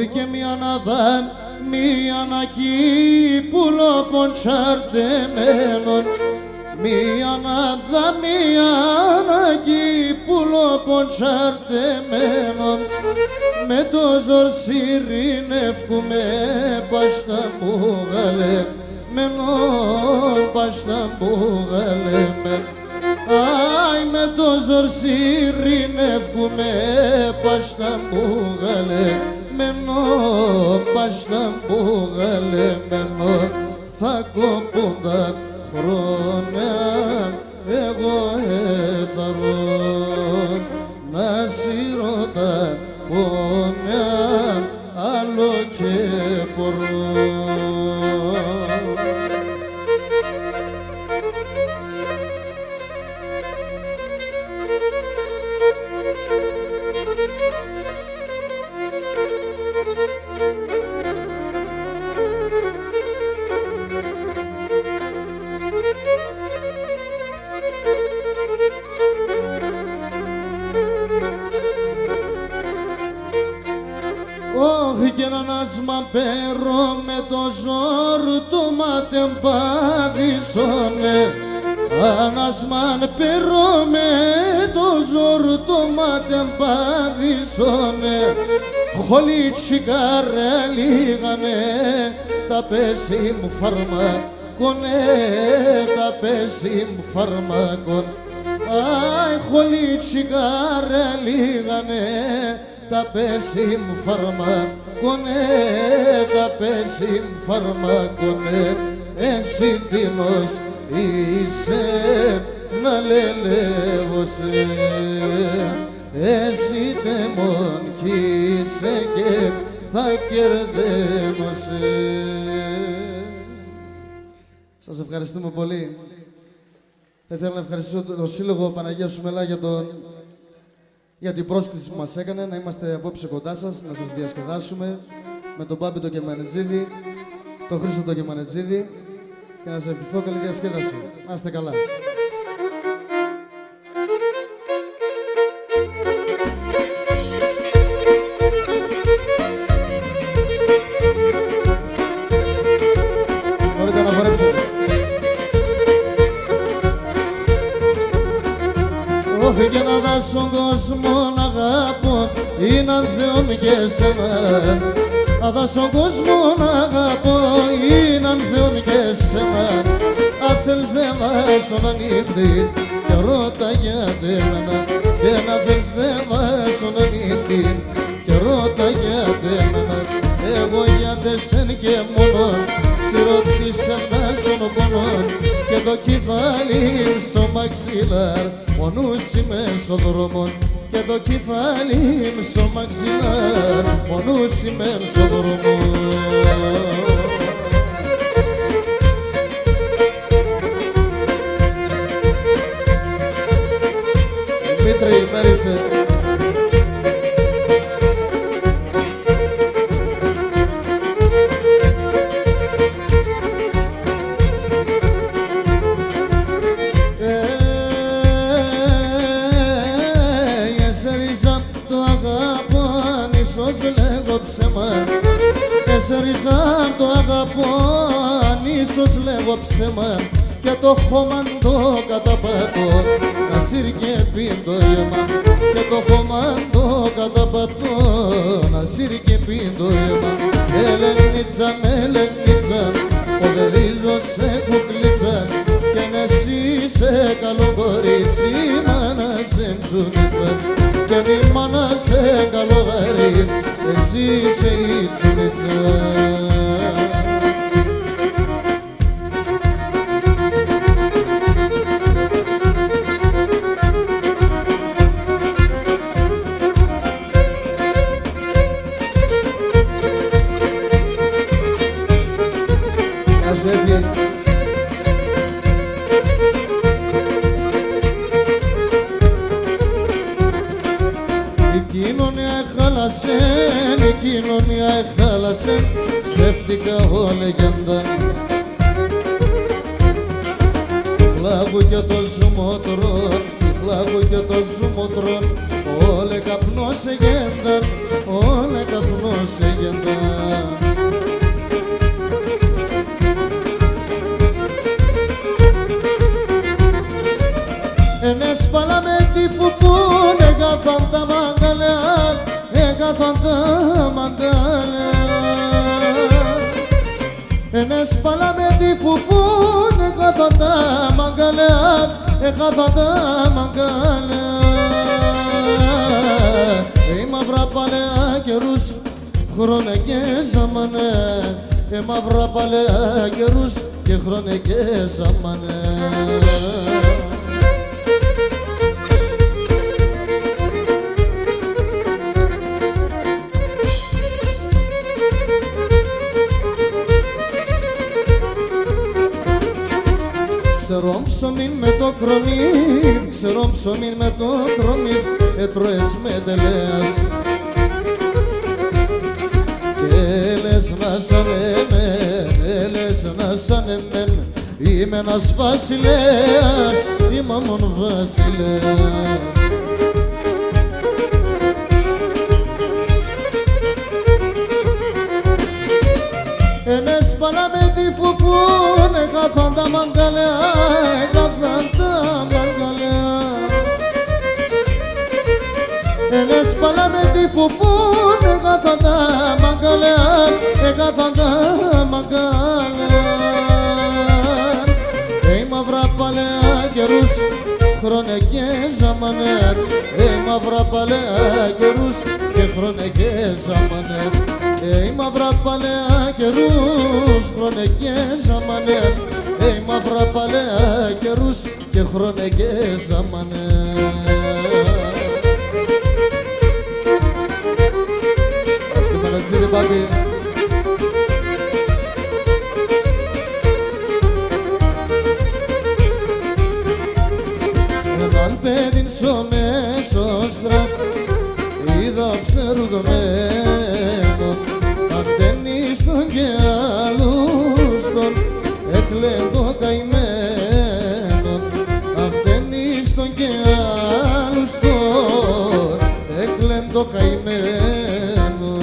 και μια ναδά, μια νακή πουλο ποντσαρτεμένον. Μια ναδά, μια νακή πουλο ποντσαρτεμένον. Με το ζορσιρινεύκουμε πάστα μου γαλεμένον, πάστα μου γαλεμένον. Άι με το ζορσιρινεύκουμε πάστα μου γαλεμένον, πάστα μου γαλεμένον. Θα κοπούν τα χρόνια εγώ εθαρώ να σύρω τα πόνια άλλο και μπορώ. Όχι και έναν άσμα πέρω με το ζόρ του ματεμπάδισονε. Ανάσμαν πέρω με το ζόρ του ματεμπάδισονε. Χολίτσικαρε λίγανε τα πέσει μου φαρμακονε, τα πέσει μου φαρμακον. Άι χολίτσικαρε λίγανε τα πέσει μου φαρμακονε, τα πέσει μου φαρμακονε. Εσύ τίνος είσαι να λελεύωσε, εσύ τεμόν κι είσαι και θα κερδέμωσε. Σας ευχαριστούμε πολύ. Θα ήθελα να ευχαριστήσω τον Σύλλογο Παναγία Σουμελά για την πρόσκληση που μας έκανε, να είμαστε απόψε κοντά σας, να σας διασκεδάσουμε με τον Μπάμπη τον Κεμανετζίδη, τον Χρήστο τον Κεμανετζίδη και να σας ευχηθώ καλή διασκέδαση. Να είστε καλά. Μπορείτε να χορέψετε. Όχι και να δω στον κόσμο να αγαπώ, είναι αν Θεόν και σένα. Να δω στον κόσμο να αγαπώ, είναι αν Θεόν και σένα. Αν θέλεις δεν βάζω να νύχτη και ρώτα γιατί εμένα. Και να θέλεις δεν βάζω να νύχτη και ρώτα γιατί εμένα. Εγώ γιατί σεν και μόνον συρωτήσα να στον πόνο και το κεφάλι στο μαξιλάρ ο νους είμαι στο δρόμο και το κεφάλι στο μαξιλάρ ο νους είμαι στο δρόμο. Δημήτρη, μέρισε. Τέσσερις το αγαπώ, αν ίσως λέγω ψέμα και το χώμα το καταπατώ, να σύρκε πει το αίμα και το χώμα το καταπατώ, να σύρκε πει το αίμα. Ελενίτσα με ελενίτσα, ποδερίζω σε κουκλίτσα και να εσύ σε καλό κορίτσι, μάνα σε τσουνίτσα και η μάνα σε καλό γαρί, εσύ είσαι η τσουνίτσα. Η κοινωνία έχαλασε, ψεύτικα όλα γιάντα. Φλάγου και το ζουμότρο, λάγο και το ζουμοτρόν, όλε καπνός εγένταν, όλε καπνός εγένταν. Ενέσπαλα με τη φουφούν, έκαθαν τα μαγκαλιά, έκαθαν τα μαγκαλιά. Ενέσπαλα με τη φουφούν, έκαθαν τα μαγκαλιά, έκαθαν τα μαγκαλιά. Οι μαύρα παλαιά καιρούς, χρόνε και ζαμανέ, μαύρα παλαιά καιρούς και χρόνε και ζαμανέ. Ξέρω ψωμίν με το κρομί, ξέρω ψωμίν με το κρομί, έτρωες με τελέας. Και λες να σαν εμέν, λες να σαν εμέν, είμαι ένας βασιλέας, είμαι μον βασιλέας. Ενέσπαλα με τη φουφούν, έκαθαν τα μαγκαλιά, έκαθαν τα μαγκαλιά. Ενέσπαλα με τη φουφούν, έκαθαν τα μαγκαλιά, έκαθαν τα μαγκαλιά. Μαύρα παλαιά καιρούς, χρόνε και ζαμανέ, μαύρα παλαιά καιρούς και χρόνε και ζαμανέ. Μαύρα παλαιά καιρούς, χρόνε και ζαμανέ, μαύρα παλαιά καιρούς και χρόνε και ζαμανέ. Ας και μελετζίδι πάπη. Έναν παιδιν στο μέσο στραφ, είδα ψερουδωμένο, αυτενίστον και άλλουστον, έκλαιν το καημένον. Αυτενίστον και άλλουστον, έκλαιν το καημένον.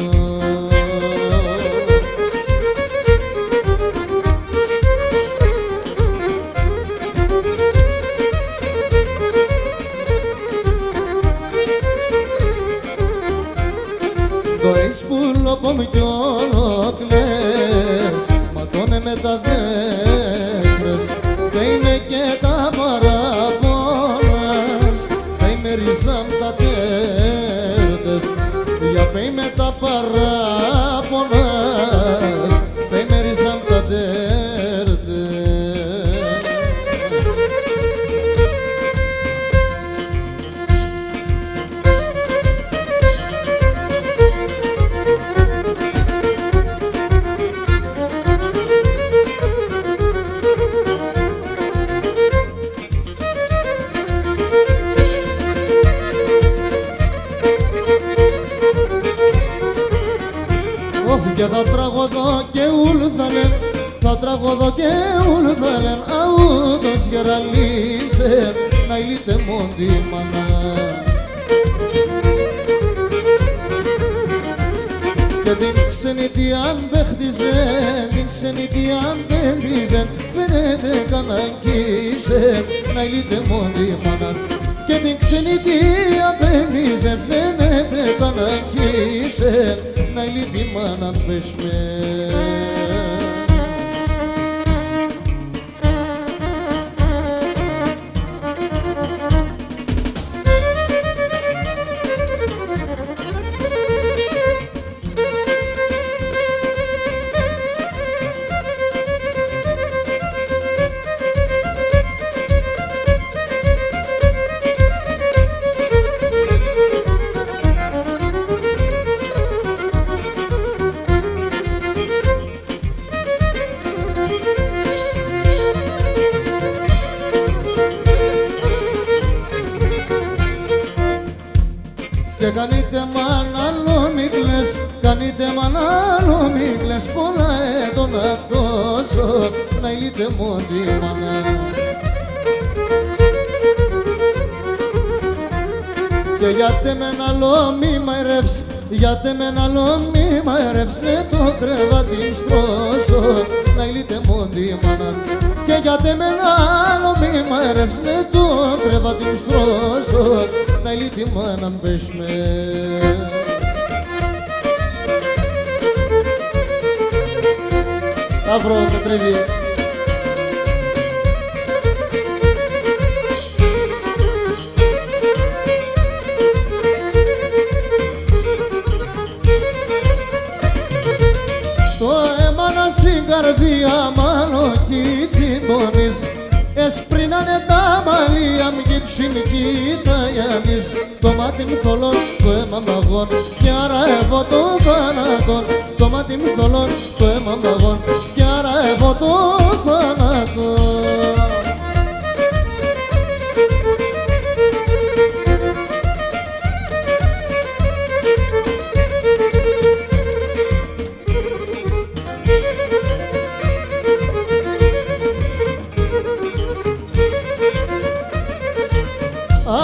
Το εισπούλοπομ κι όλο κλαις, ματώνε με τα δέντρες, δε είμαι και τα παραπώνες, δε είμαι ριζάμ τα τέρτες, για πέ είμαι τα παράπονες, δε είμαι ριζάμ τα τέρτες. Και θα τραγωδώ και ούλθαλεν, θα τραγωδώ και ούλθαλεν, αούτος γεραλίσεν, να ηλίτε μόντι μανά. Και την ξενιτή αν παίχτιζεν, την ξενιτή αν παίχτιζεν, φαίνεται κανακίσεν, να ηλίτε μόντι μανά. Και την ξενιτή αν παίχτιζεν, φαίνεται κανακίσεν, να ηλίτη μάνα πες με. Και κάνετε μανάλο μη κλαις, κάνετε μανάλο μη κλαις, πολλά έντονα τόσο, να ηλίτε μόντι μανά. Και γιατί με ένα άλλο μη μαϊρεύς, γιατί με ένα άλλο μη μαϊρεύς, ναι το κρεβάτι στρώσω, να ηλίτε μου τη μάνα. Και γιατί με ένα άλλο μη μαϊρεύς, ναι το κρεβάτι στρώσω, να ηλίτε μάνα πες με. Σταύρο Πετρίδη. Το έμανα στην καρδιά μάλλον κι τσιμπώνεις, εσπρίνανε τα μαλλία μ' γυψιμική τα Γιάννης. Το μάτι μου θολών, το αίμα μαγών, κι άρα εγώ το θάνατον. Το μάτι μου θολών, το αίμα μαγών, κι άρα εγώ το θάνατον.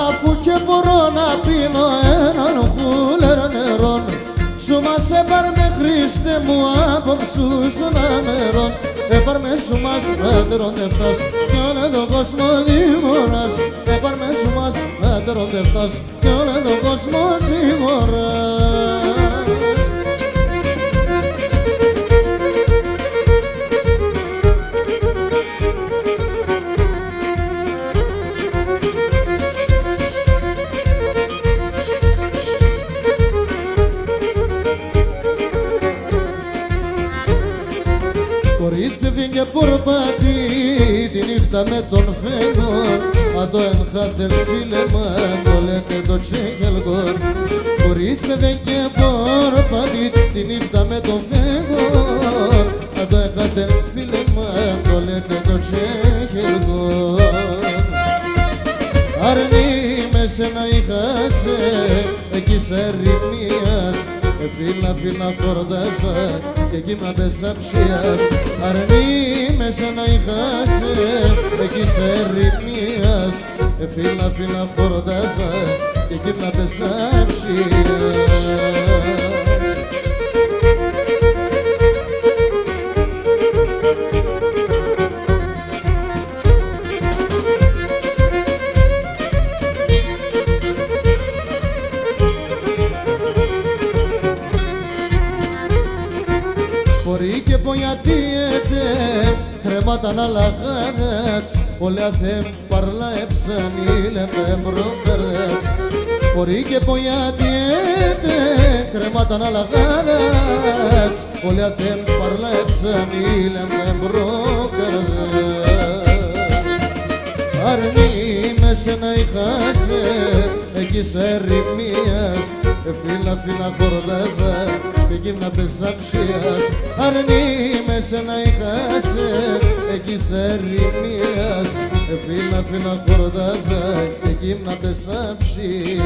Αφού και μπορώ να πίνω έναν κούλερ νερόν, σου μας έπαρ με Χριστέ μου απόψους ναμερών. Έπαρ με σου μας μέτερον τευτάς κι όλο τον κόσμο σίγουρας. Έπαρ με σου μας μέτερον τευτάς κι όλο τον κόσμο σίγουρας. Χωρίς φεύγει και πορπατή τη νύχτα με τον φεγγόν. Αν το εγχάθεν φίλε μου, το λέτε το τσέγελγόν. Χωρίς φεύγει και πορπατή τη νύχτα με τον φεγγόν. Αν το εγχάθεν φίλε μου, το λέτε το τσέγελγόν. Αρνή με σένα είχασε, εκεί σε ρημίας. Φίλα χορτάσα και εκεί να πέσα ψίας. Αρνή με σένα είχασε, εκεί σε ρημίας. Φίλα χορτάσα και εκεί να πέσα ψίας. Μπορεί και πογιατίεται, χρέματα να λαγάδες, όλα δεν παρλά εψανή λέμε μπροκαρδές. Μπορεί και πογιατίεται, χρέματα να λαγάδες, όλα δεν παρλά εψανή λέμε μπροκαρδές. Αρνή με σένα είχασε, εκεί σε ρημίας. Φίλα χορτάζα και γύμνα πέσα ψίας. Αρνή με σένα είχασε, εκεί σε ρημίας. Φίλα χορτάζα και γύμνα πέσα ψίας.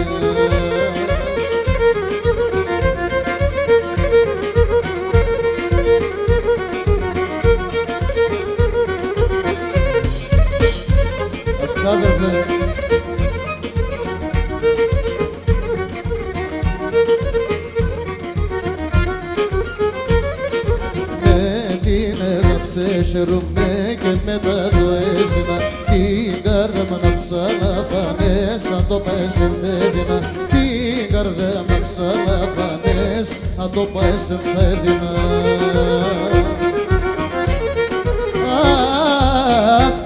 Ξάδερφε. Με την έγραψε χαιρούμε και μετά το έζηνα. Την καρδιά μου να ψαλαφανές, αν το πες ενθέδινα. Την καρδιά μου να ψαλαφανές, αν το πες ενθέδινα.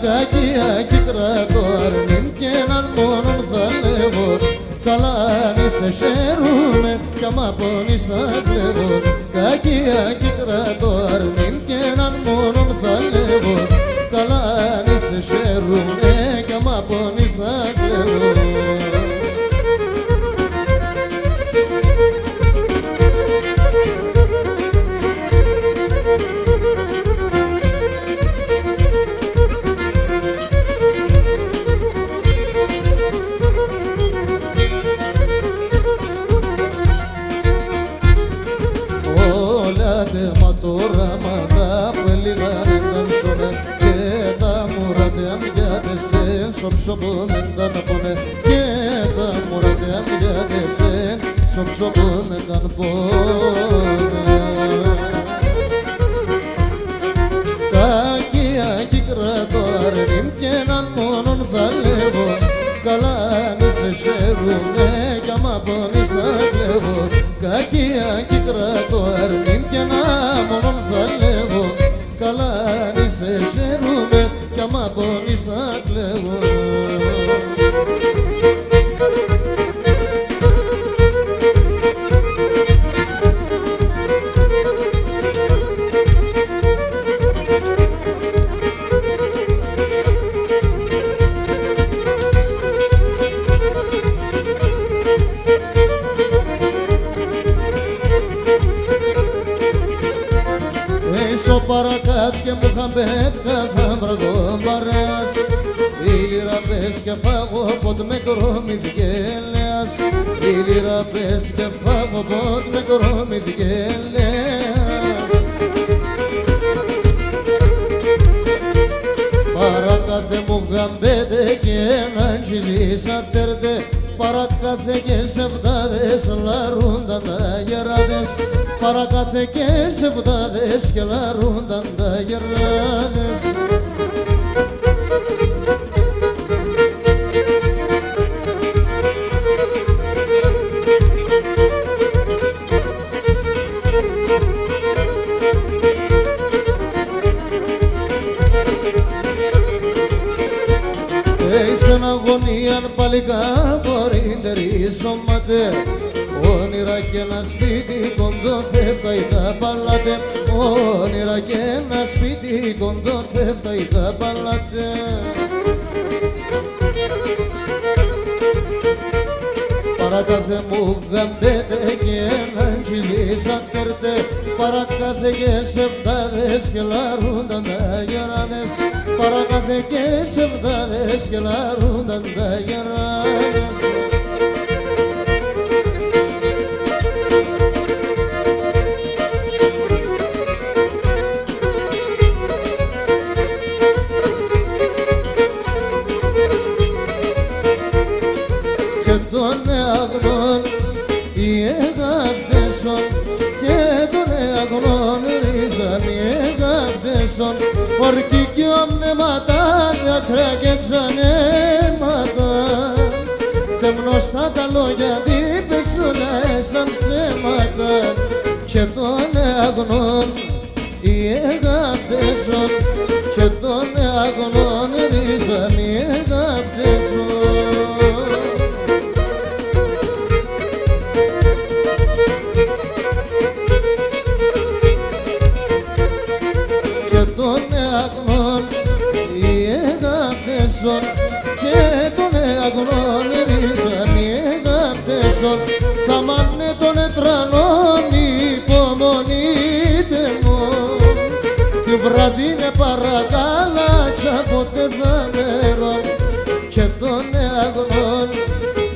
Κακία κι κρατώ αρνήν κι έναν μόνον θα λέγω. Καλά αν είσαι χαίρομαι κι άμα πονείς θα κλαίγω. Κακία κι κρατώ αρνήν κι έναν μόνον θα λέγω. Καλά αν είσαι χαίρομαι κι άμα πονείς θα κλαίγω. Σοψοπωμέντα να πονε και τα μωρά δεσέν στο ψωμί με καν πόνε. Κακία κι κρατώ αρνήμ κι έναν μόνον θα λέγω, καλά αν σε χαίρομαι κι άμα πονείς θα κλαίω. Κακία κι κρατώ αρνήμ κι έναν μόνον θα λέγω, καλά αν σε χαίρομαι κι άμα πονείς θα κλαίω. Στο παρακάτια μου χαμπέτ καθ' βραδό παρέας, η λίρα πες και φάγω ποτ με κορόμι δικαίλεας, η λίρα πες και φάγω ποτ με κορόμι δικαίλεας. Παρακάθε μου χαμπέτε και έναν τσιζίσα τερτε, παρακάθε και σεβδάδες λαρούνταν τα γεράδες, παρακάθε και σεβδάδες και λαρούνταν τα γεράδες. Στην αγωνίαν παλικά μπορεί ντερίσωματε, όνειρα και ένα σπίτι κοντό θεύτα τα παλάτε, όνειρα και ένα σπίτι κοντό θεύτα τα παλάτε. Παρακάθε μου γαμπέτε και έναν τσιζίσα τερτε, παρακάθε και σεβδάδες και λαρούνταν τα γεράδες, παρακάθε και σεβδάδες και λαρούνταν τα γεράδες. Και τον αγνών οι εγάπτεσον, και τον αγνών ρίζαν οι εγάπτεσον, ορκή κι ομνέματα δάκρυα και τζανέματα, τεμνωστά τα λόγια δίπεσουλα σαν ψέματα. Και τον αγνών οι εγάπτεσον, και τον αγνών ρίζαν οι εγάπτεσον. Και τον αγνών ρίζαν οι εγάπτεσον, θα μάνε τον ετρανών υπομονείτε μου, τη βραδίνε παρακάλατσα ποτέ θα μέρον. Και τον αγνών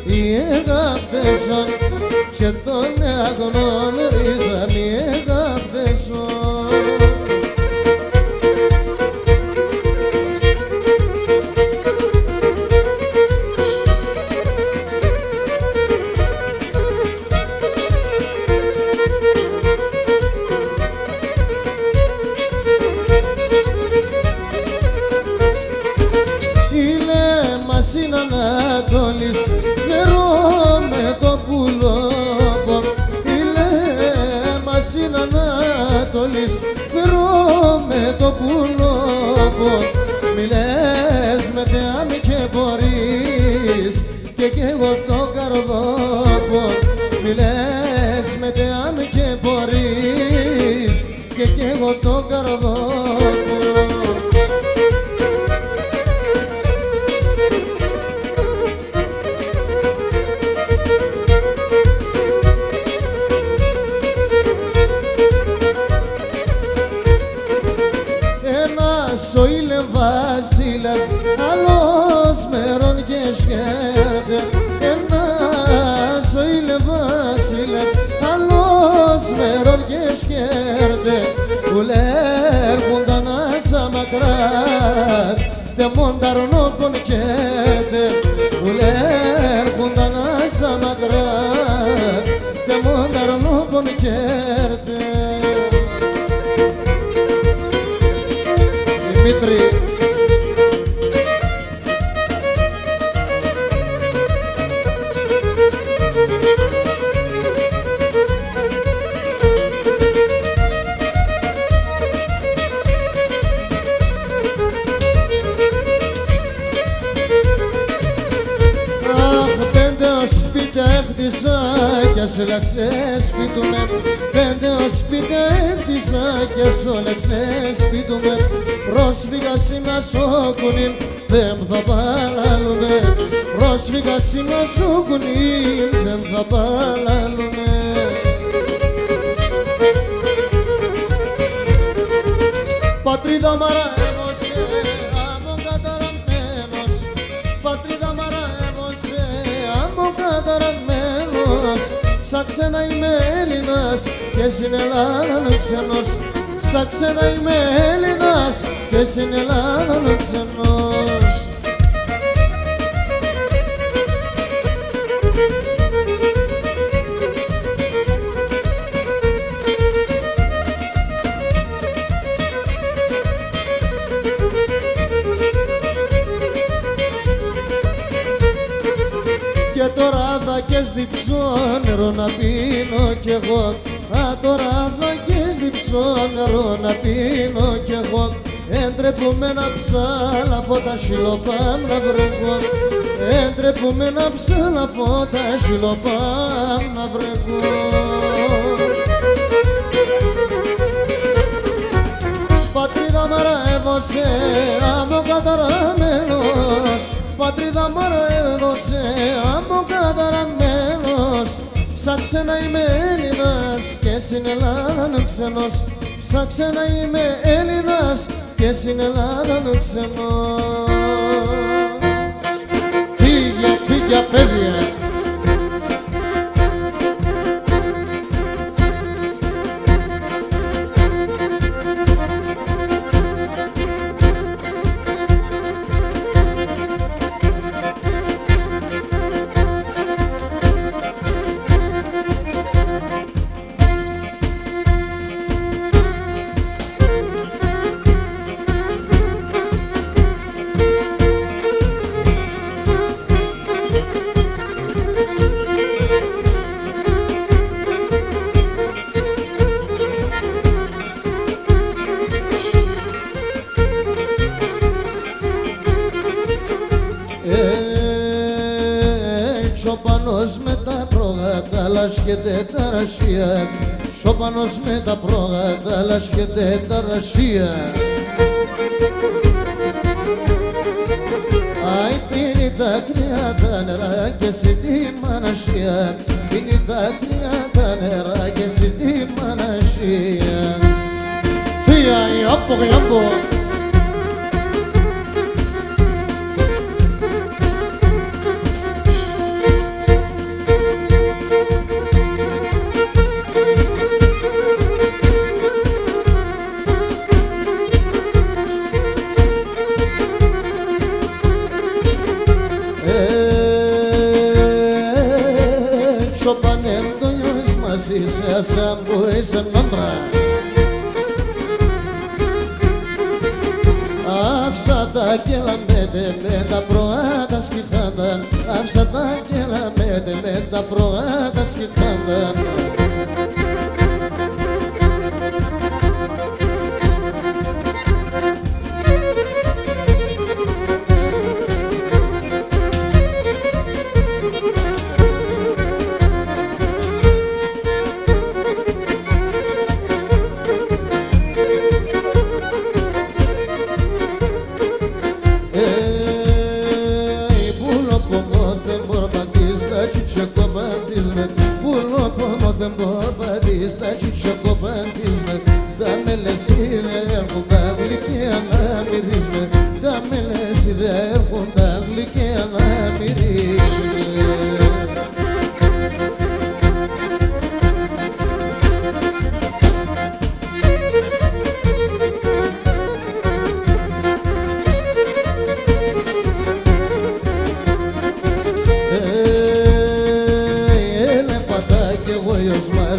οι εγάπτεσον, και τον αγνών ρίζαν οι εγάπτεσον. Ανατολής φέρω με το πουλόπο, η Λέμμα στην Ανατολής φέρω με το πουλόπο. Μη λες με τεάμ και μπορείς και κι εγώ το καρδόπο, μη λες με τεάμ και μπορείς και κι εγώ το καρδόπο. Ο ήλε βασίλευ, άλλος μερών και σχέρτε. Ένας ο ήλε βασίλευ, άλλος μερών και σχέρτε. Ουλέρχονταν άσα μακράτ, τε μονταρνό τον κέρτε. Ουλέρχονταν άσα μακράτ, πεντισάκια όλα ξεσπιτούμε, 5 σπίτια έκτισα κι όλα ξεσπιτούμε. Πρόσφυγα σήμα σοκουνίν, δεν θα παλάλουμε. Πρόσφυγα σήμα σοκουνίν, δεν θα παλάλουμε. Πατρίδα μ' αρεύωσε, άμμο καταραμένος. Πατρίδα μ' αρεύωσε, άμμο καταραμένος. Σαν ξένα είμαι Έλληνας και στην Ελλάδα ξένος. Σαν ξένα είμαι Έλληνας και στην Ελλάδα ξένος. Και τώρα δάκες διψώ νερό να πίνω κι εγώ. Τώρα δάκες διψώ νερό να πίνω κι εγώ. Εντρεπούμενα ψάλα φώτα σιλοπάμ να βρεγώ. Εντρεπούμενα ψάλα φώτα σιλοπάμ να βρεγώ. Πατρίδα μ' αρεύωσε, άμμο καταραμένος. Πατρίδα μ' αρεύωσε, άμμο καταραμένος. Σαν ξένα είμαι Έλληνας και στην Ελλάδα ξένος. Σαν ξένα είμαι Έλληνας και στην Ελλάδα ξένος. Φύγια, φύγια παιδιά. Σοπανός με τα πρόγατα λάσχεται τα ρασία. Σοπανός με τα πρόγατα λάσχεται τα ρασία. Αι πίνει τα κρύα τα νερά και σε τη μανασία. Πίνει τα κρύα τα νερά και σε τη μανασία. Φύγα γιάμπο γιάμπο. Σοπανέμ το νιώσεις μαζί σε ασάμ που είσαι νόντρα. Άφησα τα και λαμπέτε με τα προάτα σκυφάνταν. Άφησα τα και λαμπέτε με τα προάτα σκυφάνταν. Στα τσουτσοκο παντίζμε, τα μελεσί δεν έρχουν τα γλυκιά να μυρίζμε. Τα μελεσί δεν έρχουν τα γλυκιά να μυρίζμε.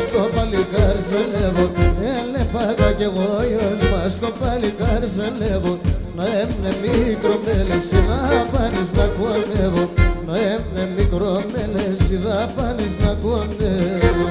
Στο παλικάρ ζελεύω, έλεπατα κι εγώ γιος μας στο παλικάρ ζελεύω. Να έμνε μικρό μέλεση δάπανης να κονεύω. Να έμνε μικρό μέλεση δάπανης να κονεύω.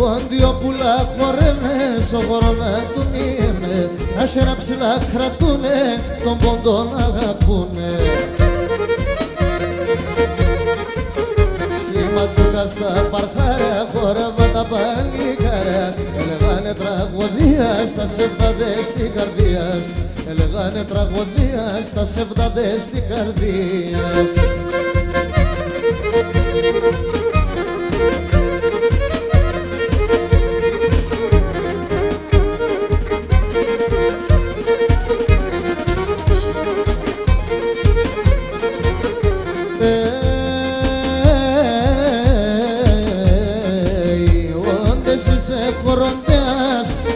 πόντιο πουλά χορεύε, στο χώρο να του είναι, άσερα ψηλά κρατούνε, τον πόντο να αγαπούνε. Σηματσούκα στα παρχάρια, χορεύα τα παλικάρια, έλεγανε τραγωδία στα σεβδαδές την καρδίας, έλεγανε τραγωδία στα σεβδαδές την καρδίας.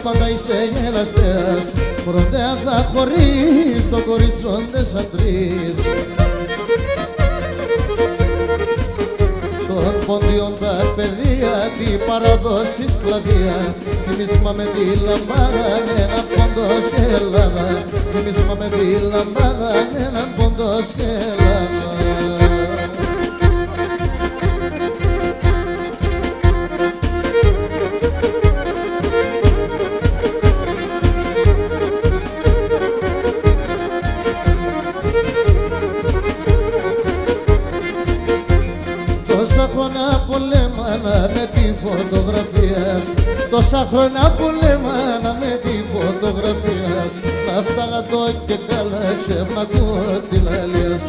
Πάντα είσαι γελαστέας, χοροντέα θα χωρίς το κοριτσόντε σαν τρεις. Των πόντιων τα παιδεία, τι παραδόσεις κλαδία, θυμίσμα με τη λαμπάδα, έναν πόντος και Ελλάδα, θυμίσμα με τη λαμπάδα, έναν πόντος και Ελλάδα. Τόσα χρόνια πολέμανα με τη φωτογραφία, τόσα χρόνια πολέμανα με τη φωτογραφία. Να φτάγα το και καλά να ακούω τη λαλίας,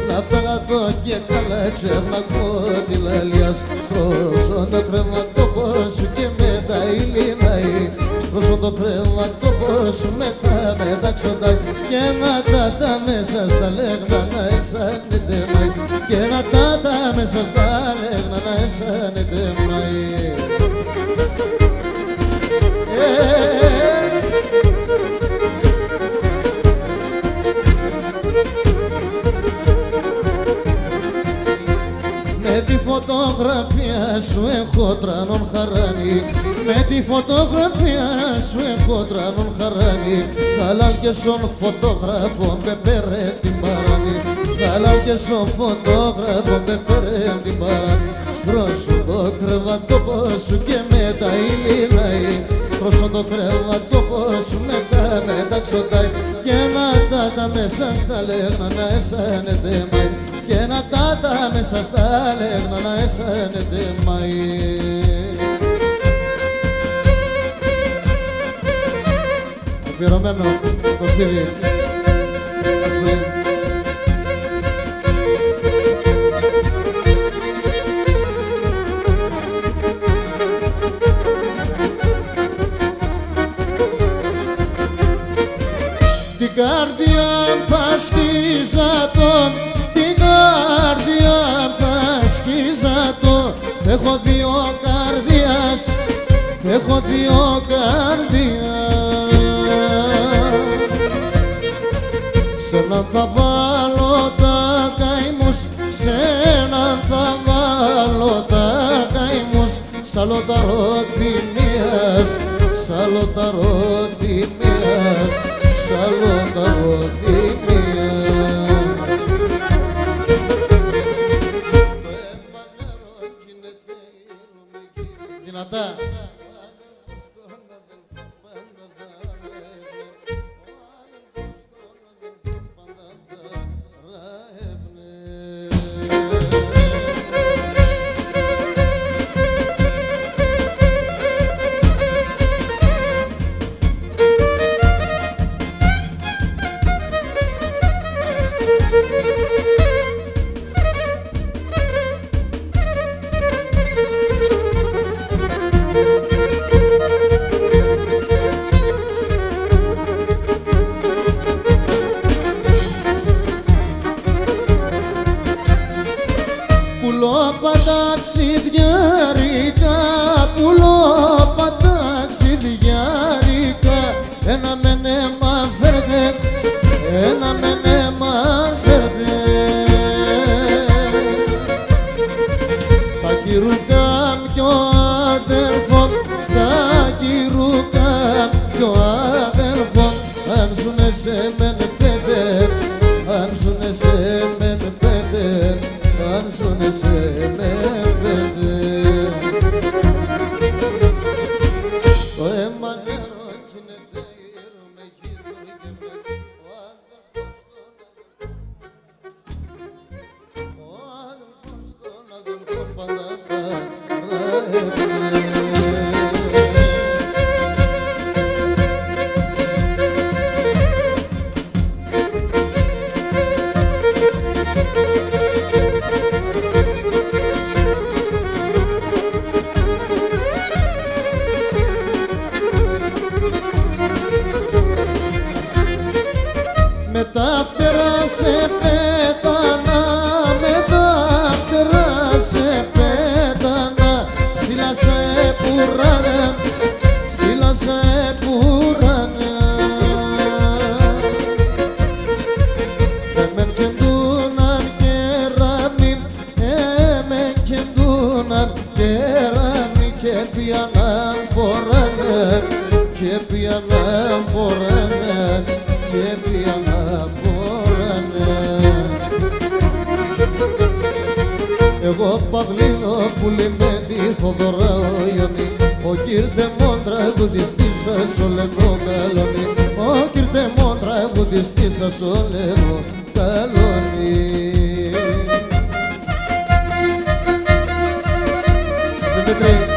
να φτάγα το και καλά να ακούω τη λαλίας. Στρώσω το κρεβατόπο σου και μετά ηλινάει, στρώσω το κρεβατόπο σου μετά ξοντάκι, και να τα μέσα στα λέγνα να αισθάνεται μай, και να τα μέσα στα λέγνα να αισθάνεται μай. Με τη φωτογραφία σου έχω τρανόν χαράνι, με τη φωτογραφία σου έχω τρανόν χαράνι. Χαλάλ και σον φωτογράφο πεπέρε την παράνι, χαλάλ και σον φωτογράφο πεπέρε την παράνι. Στρώσου το κρεβατόπο σου και μετά ηλινάει, στρώσου το κρεβατόπο σου μετά ξοντάει, και να τα μέσα στα λέγνα να αισθάνεται μай, και να τα μέσα στα λέγνα να αισθάνεται μαϊ. Αφιερωμένο το Στίβι. Την καρδιά θα σκίζα τον, την καρδιά θα σκίζα το. Έχω δύο καρδιάς, έχω δύο καρδιάς. Σ' έναν θα βάλω τα καημούς, σ' έναν θα βάλω τα καημούς. Σ' άλλο τα ροθυμίας, σ' άλλο τα ροθυμίας, σ' άλλο τα ροθυμίας. Δυνατά. πουράνε, ψηλά σε πουράνε. Εμεν κεντούναν κεραμνή, εμεν κεντούναν κεραμνή και πιανάν φοράνε, και πιανάν φοράνε, και πιανάν φοράνε. Εγώ Παυλίδοπουλη με τη Θοδωραϊονή, ο Κυρτεμόν τραγουδιστής σας ο λένε καλονί, ο Κυρτεμόν τραγουδιστής σας ο λένε καλονί. Δημήτρη.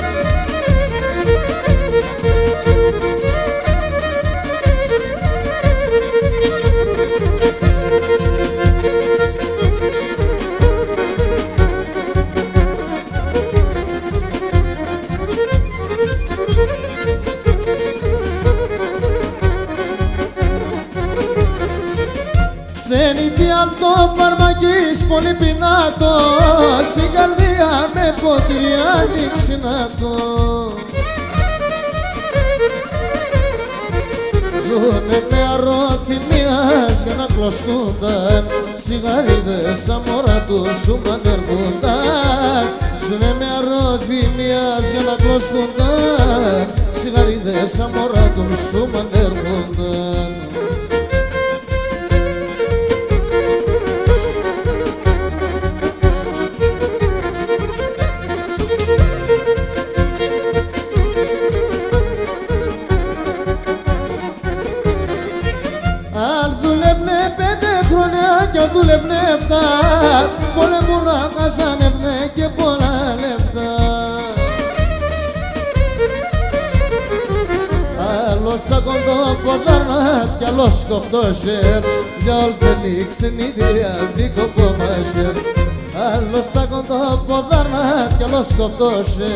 Ξένητη απ' το φαρμακής πολύ πεινάτος, η καρδία με ποτήρια ανοίξει να το. Ζουνε με αρρώθυμιας για να κλωσκούνταν, σιγαρίδες σαν μωρά τους σου μαντερνούνταν. Ζουνε με αρρώθυμιας για να κλωσκούνταν, σιγαρίδες σαν μωρά τους σου μαντερνούνταν. Κι αν δούλευνε 7, πολεμού να χαζάνευνε και πολλά λεφτά. Άλλο τσακοντό ποδάρνας κι άλλο σκοφτώσε, για όλτσενη ξενίδια δίκοπο μάσε. Άλλο τσακοντό ποδάρνας κι άλλο σκοφτώσε,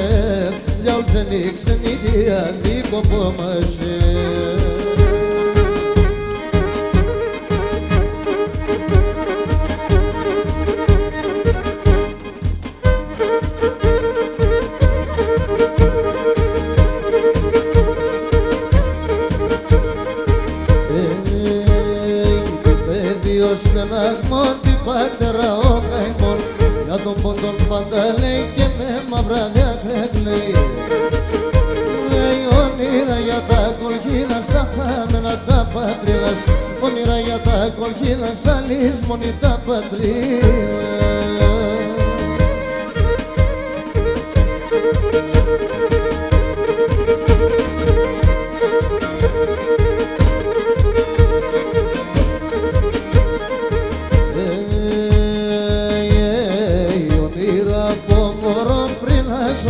για όλτσενη ξενίδια δίκοπο μάσε. Στεναγμό την πατέρα ο καημόν, για τον πόντον πάντα λέει και με μαύρα διάκρε κλαίει. Όνειρα για τα κολχίδα στα χάμενα τα πατρίδας, όνειρα για τα κολχίδα σαν λησμονή τα πατρίδας.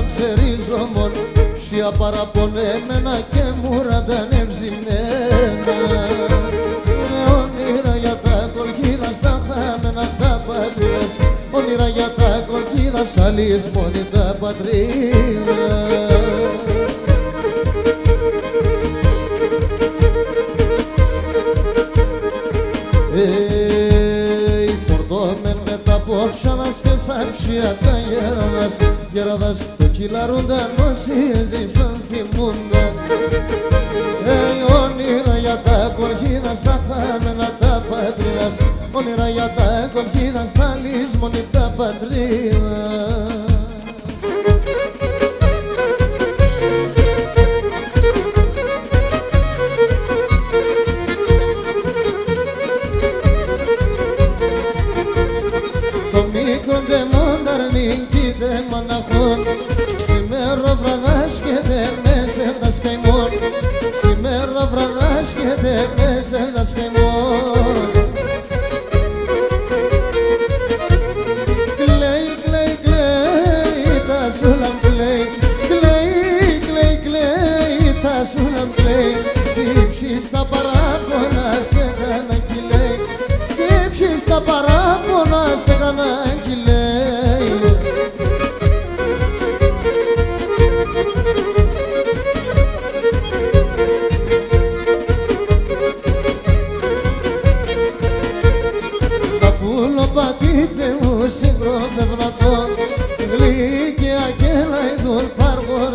Ξερίζομον, ψια παραπονέμενα και μου ραντανευζημένα. Όνειρα για τα κολχίδα στα χάμενα τα πατρίδας, όνειρα για τα κολχίδα σαν λησμονή τα πατρίδας. Φορτώμεν με τα πόξαδας και σαν ψια τα γέραδας, γέραδας το κυλαρούνταν όσοι ζήσαν θυμούνταν. Όνειρα για τα κολχίδα στα χάμενα τα πατρίδας, όνειρα για τα κολχίδα στα λησμονή τα πατρίδας. Το μικρό ντε μονταρνίκι δε μαναχών, σήμερα βραδάσκεται μέσα τα σκαημόν, σήμερα βραδάσκεται μέσα τα σκαημόν. Κλαίει, κλαίει, κλαίει, τα σούλαμ κλαίει, κλαίει, κλαίει, κλαίει, τα σούλαμ κλαίει. Τύψει στα παράπονα σε κάνα κυλαίει, τύψει στα παράπονα σε κάνα κυλαίει.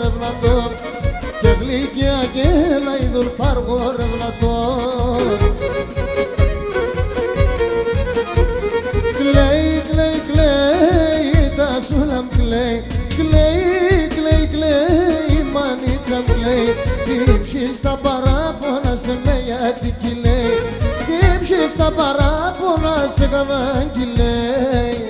ρευνατό και γλυκιά και λαϊδουρ πάργο ρευνατό. Κλαίει, κλαίει, κλαίει, τα σούλαμ κλαίει, κλαίει, κλαίει, κλαίει, η μανίτσα κλαίει. Κύψεις τα παράπονα σε με γιατί κυλαίει, κύψεις τα παράπονα σε κανέναν κυλαίει.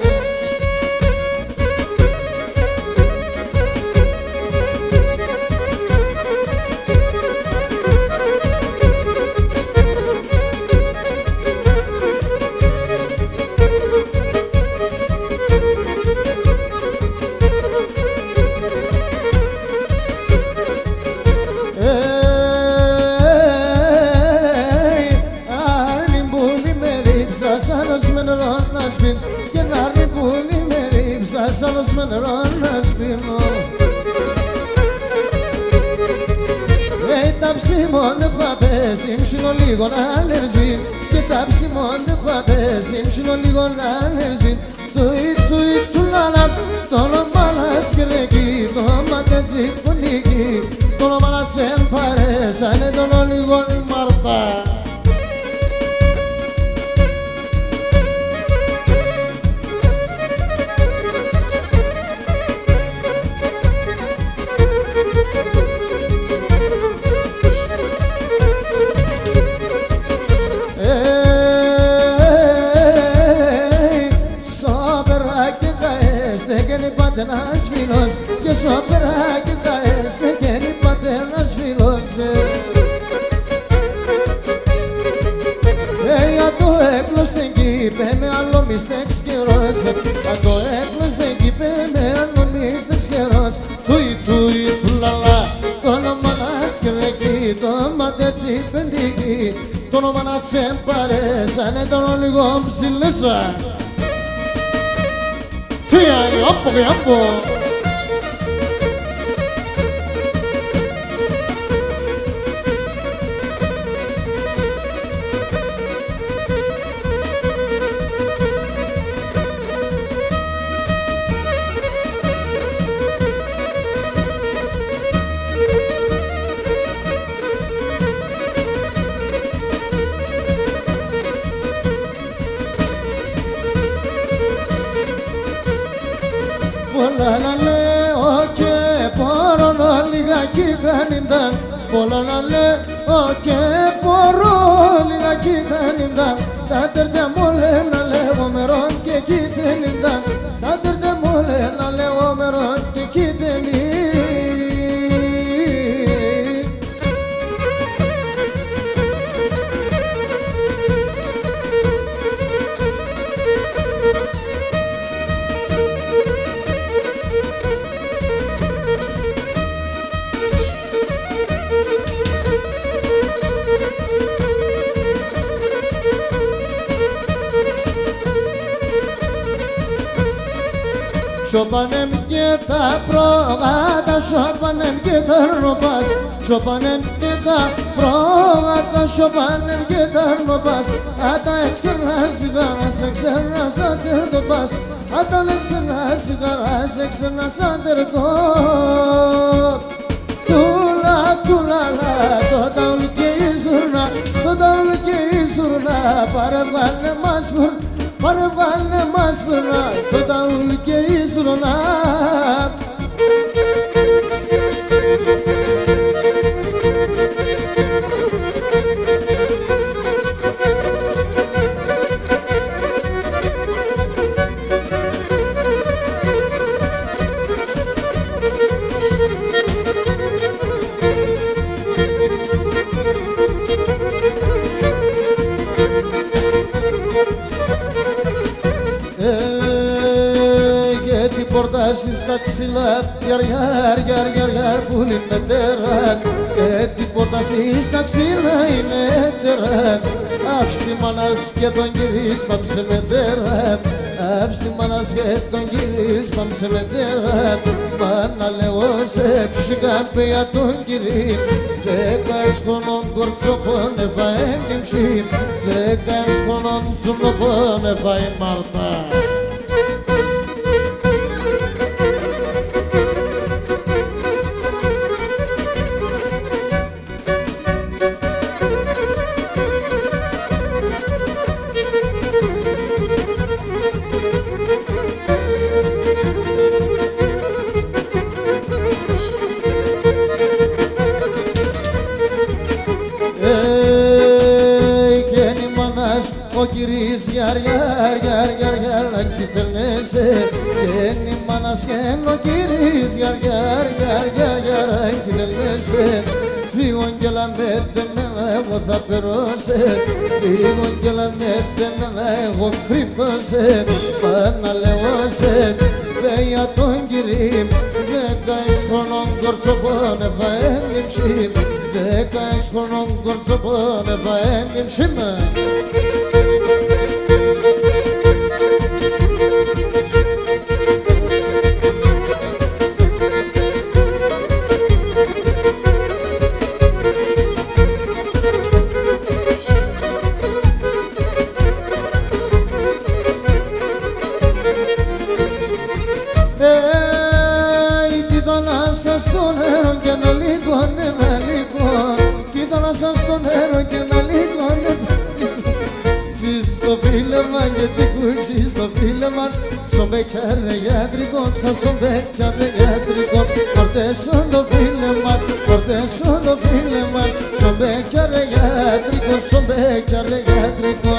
Και να έρθει πουλί με ρίψα, σαν δώσ' με νερό να σπίνω. Τα ψήμον δεν έχω απέσει, μσίνω λίγο να λευζεί. Και τα ψήμον δεν έχω απέσει, μσίνω λίγο να λευζεί. Τουι, τουι, τουλάλα, το όνομα να σκελεκεί, το ματέτσι πονίκι, το όνομα να σε παρέσανε, τον λίγο η Μαρτά. Ένας φίλος και σοπεράκι τα έστε και είπατε ένας φίλος. Για το έκλος δεν κύπε με άλλο μιστέξ καιρός, για το έκλος δεν κύπε με άλλο μιστέξ καιρός. Τουι τουι τουλαλά, το όνομα να σκελεκεί, το ματέτσι πεντική, το όνομα να τσεμπαρέσανε τον λίγο ψηλέσα. Fiari, oppo che oppo! Πολλά να λέω και μπορώ λιγάκι κανέναν. Πολλά να λέω και μπορώ λιγάκι κανέναν. Τα τερτιά μου λένε να λέω μερών και κοίτενινταν. Τα τερτιά μου λένε να λέω μερών και κοίτενινταν. Σοπανέμ και τα πρόγατα, σοπανέμ και τα ροπάς. Σοπανέμ και τα πρόγατα, σοπανέμ και τα ροπάς. Άτα έξερνα σιγάρα, σε ξέρνα σαν τερτοπάς. Άτα έξερνα σιγάρα, σε ξέρνα σαν τερτοπ. Τούλα, τούλαλα, το ταουλ και η ζουρνά, το ταουλ και η ζουρνά. Πάρε βάλε μας μπουρ, πάρε βάλε μας μπουρνά, το ταουλ και η ζουρνά. Πορτάσεις στα ξύλα, γιαρ, γιαρ, γιαρ, γιαρ, γιαρ, πουλί με τέρα. Και τι πορτάσεις στα ξύλα είναι τέρα. Αύστη μάνας και τον κυρίς πάμψε με τέρα. Αύστη μάνας και τον κυρίς πάμψε με τέρα. Μάνα λέω σε ψυχάπη για τον κυρί. 16 χρονών κορτσόπον έφαε την ψή. 16 χρονών τσουνοπον έφαε Μάρτα. γυρίζ γιαρ γιαρ γιαρ γιαρ γιαρ αγγιθελνέσαι γέννη μάνας γέννο γυρίζ γιαρ γιαρ γιαρ γιαρ γιαρ αγγιθελνέσαι φύγον κι λαμπέτε μένα εγώ θα περώσαι φύγον κι λαμπέτε μένα εγώ κρύφτωσαι παναλεώσαι για τον κυρίμ 16 χρονών κορτσοπώνευα έννυμψη 16 χρονών κορτσοπώνευα έννυμψη στο νερό και να λίγον, ένα λίγον κι ήθελα σαν στο νερό και να λίγον κι στο φίλεμα και την κουκί στο φίλεμα στον μπέκιαρε γιατρικό ξα στον μπέκιαρε γιατρικό κορτέσον το φίλεμα κορτέσον το φίλεμα στον μπέκιαρε γιατρικό στον μπέκιαρε γιατρικό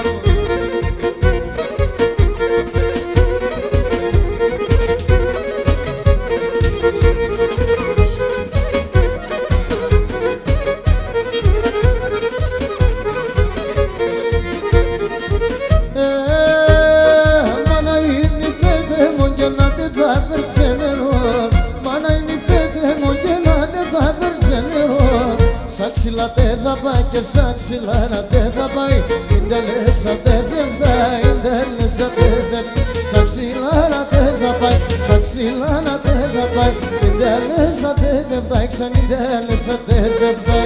Σαξιλάτε θα πάει και σαξιλάτε θα πάει Ιντελέσατε δεν θα, ιντελέσατε δεν Σαξιλάτε θα πάει, σαξιλάτε θα πάει Ιντελέσατε δεν θα, ξαν ιντελέσατε δεν θα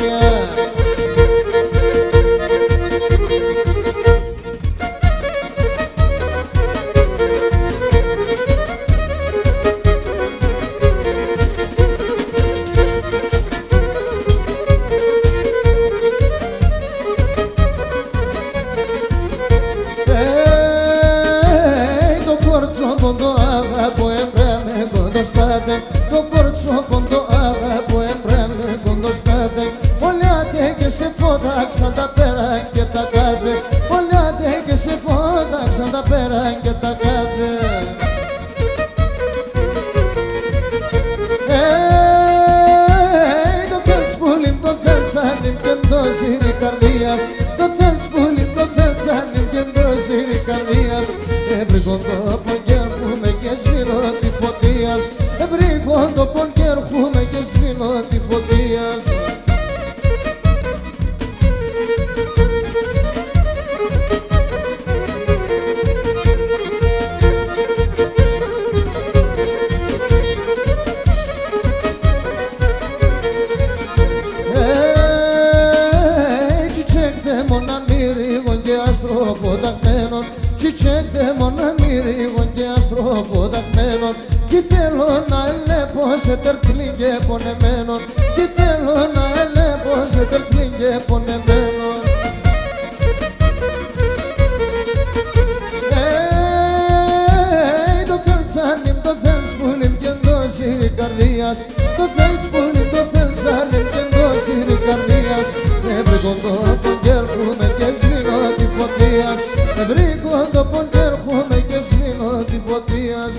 το κορτσόπον το αγαπώ έμπραμε κοντοστάθε όλοι άντε και σε φώταξαν τα πέρα και τα κάθε όλοι άντε και σε φώταξαν τα πέρα και τα κάθε το θέλεις πουλιμ, το θέλεις άνιμ και το ζήρι καρδίας το θέλεις πουλιμ, το θέλεις άνιμ και το ζήρι καρδίας έβρικον το πον και έρχομαι και σφύρω τη φωτίας έβρικον το πον και έρχομαι και σφύρω τη φωτίας Τσιτσέκτε μόνα μυρίγον και αστροφοταγμένον κι θέλω να ελέπω σε τερτλήν και πονεμένον κι θέλω να ελέπω σε τερτλήν και πονεμένον το θέλεις άνιμ, το θέλεις πουλιμ και το ζήρι καρδίας το θέλεις πουλιμ, το θέλεις άνιμ και το ζήρι καρδίας έβρικον το πον και έρχομαι και σβήνω τη φωτίας έβρικον το πον και έρχομαι και σβήνω τη φωτίας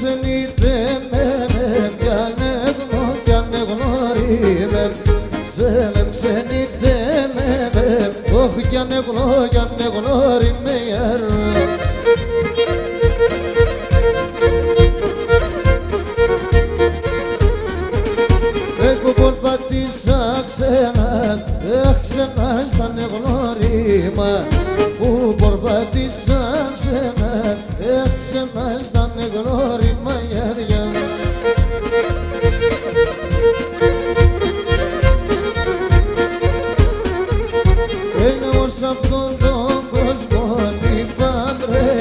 Ξενείτε με κι ανεγνωρίμε ξενείτε με όχι κι ανεγνωρίμε εγώ πολπατήσα ξένα ξένα στα ανεγνωρίμα που πολπατήσα ξένα ξένα στα ανεγνώριμα γεριά είναι ως αυτόν τον κόσμο τι παντρεύει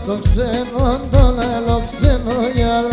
το ξένο, τον άλλο ξένο γιαρ.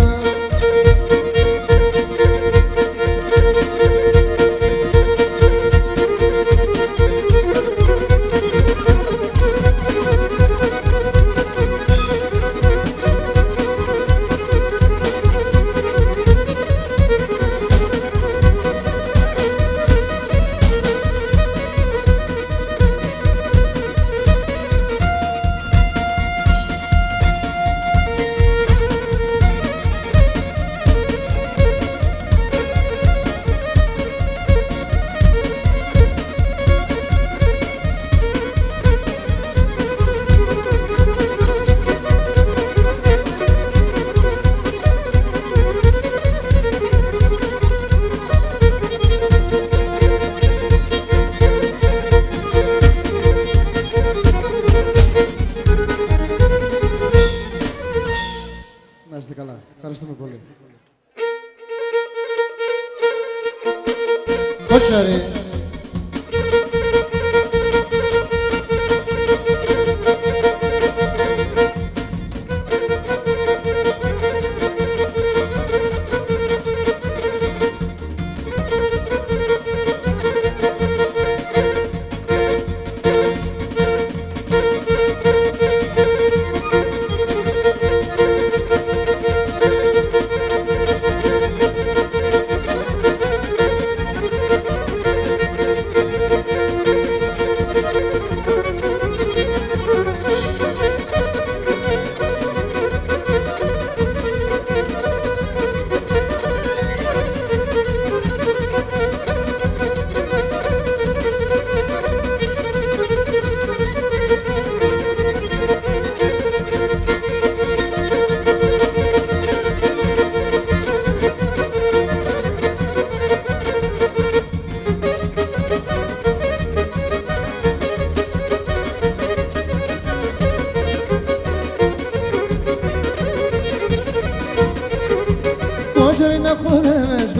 Να είστε καλά. Ευχαριστούμε πολύ. Κότσαρη.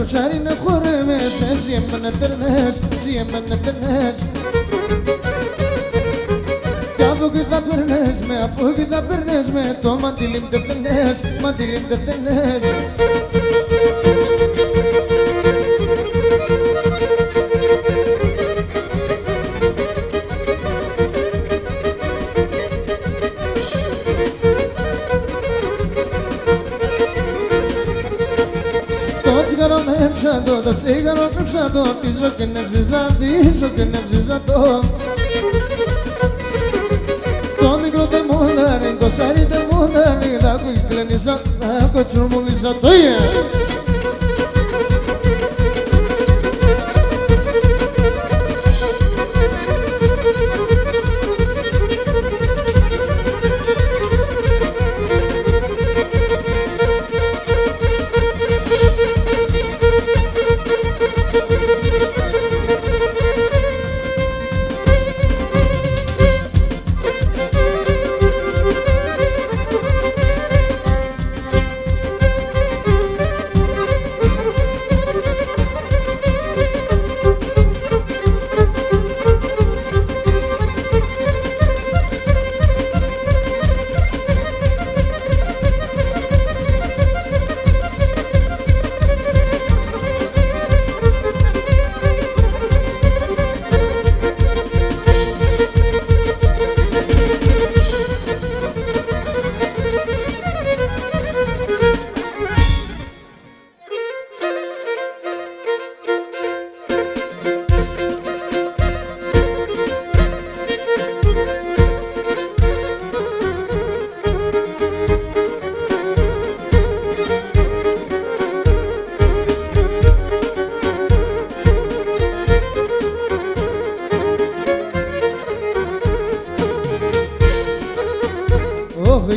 Koçarine khurmes, siemne ternes. Afugi da pernes me, to mandilim de tenes. Το τσίγαρο κρύψα το, πίσω και νευζιζά το. Το μικρό τεμόναρι, το σάρι τεμόναρι, θα κουκλένισα, θα κοτσουρμουλίσα το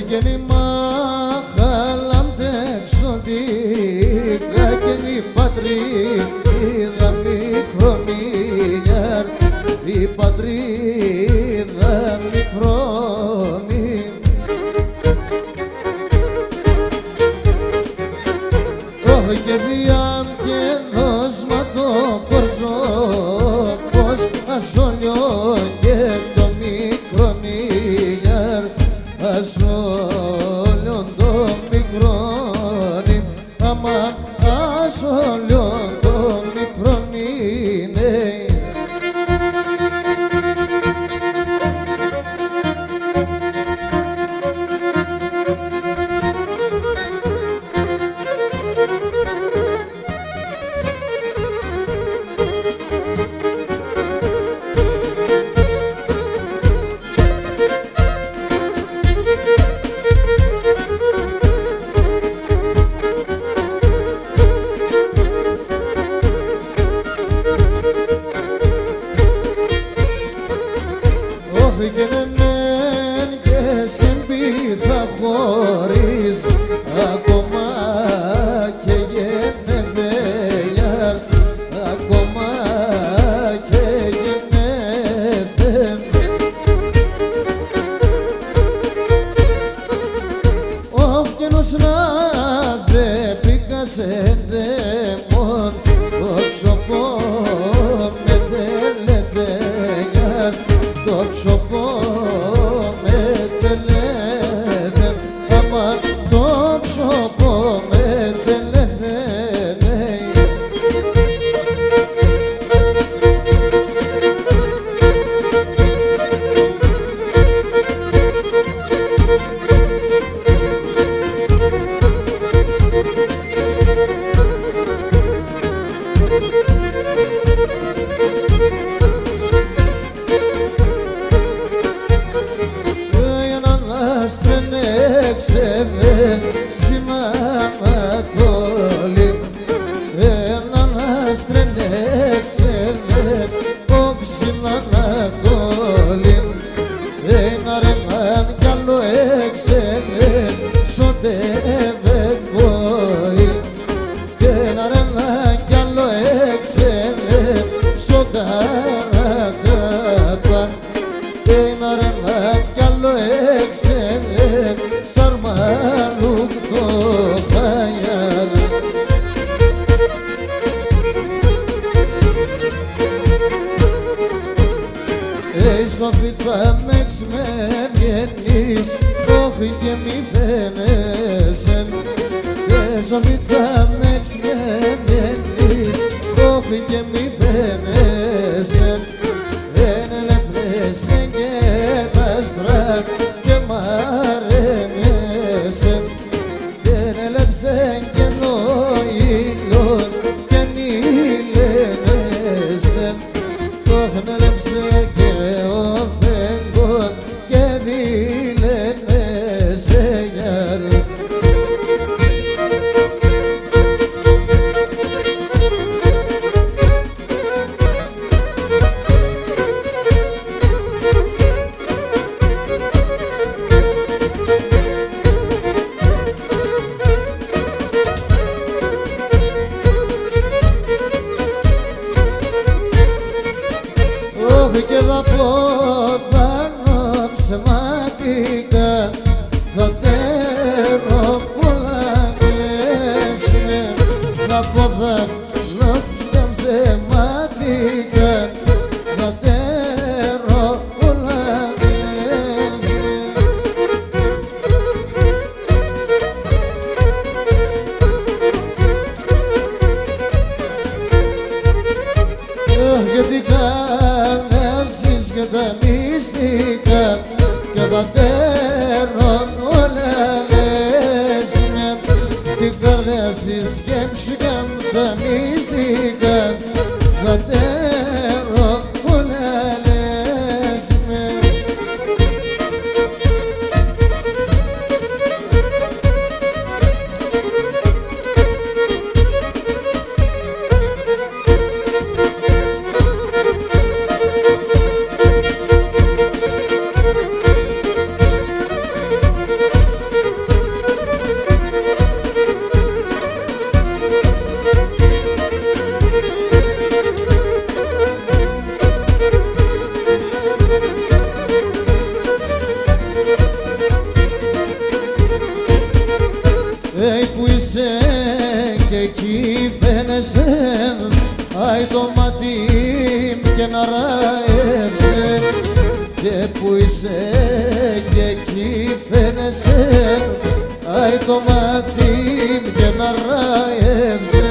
γέννημα χαλάμπτε εξωτικά και η πατρίδα μικρομιλιάρ, η πατρίδα μικρομιλιάρ. Και διάμ και δώσμα το κορτσό πως ασόλιο και το μικρομιλιάρ ασόλιο. λέξετε μόν το ψωπό με τελεθέγιαρ το ψωπό με τελεθέν αμάν το ψωπό με τελεθέν Ξεβέ στην Ανατολή έναν άστρενε ξεβέ όχι στην Ανατολή έναν έναν καλό έξεβε σωτεύε κόη έναν έναν καλό έξεβε σωταρακαπαν έναν έναν καλό έξεβε sarmaluk to khayal Ey Sofitsa mex me vienis Kohi ke mi fenesen Ey Sofitsa mex me vienis Kohi ke mi fenesen Enele presen ke tastrak ke maremesen Denelebsen ke noilon ke nilenesen Tohnelebsen ke ofengon ke dilenesen yar και θα πω δάνω ψεματικά θα τέρω πολλά κλαίσμε θα πω δάνω ψεματικά θα τέρω πολλά κλαίσμε γιατί και τα μυστικά και τα τέρων όλα λες με την καρδιά στη σκέψη και τα μυστικά τα τέρων όλα λες με που είσαι και εκεί φαίνεσαι άι το μάτι και να ράεψε και που είσαι και εκεί φαίνεσαι άι το μάτι και να ράεψε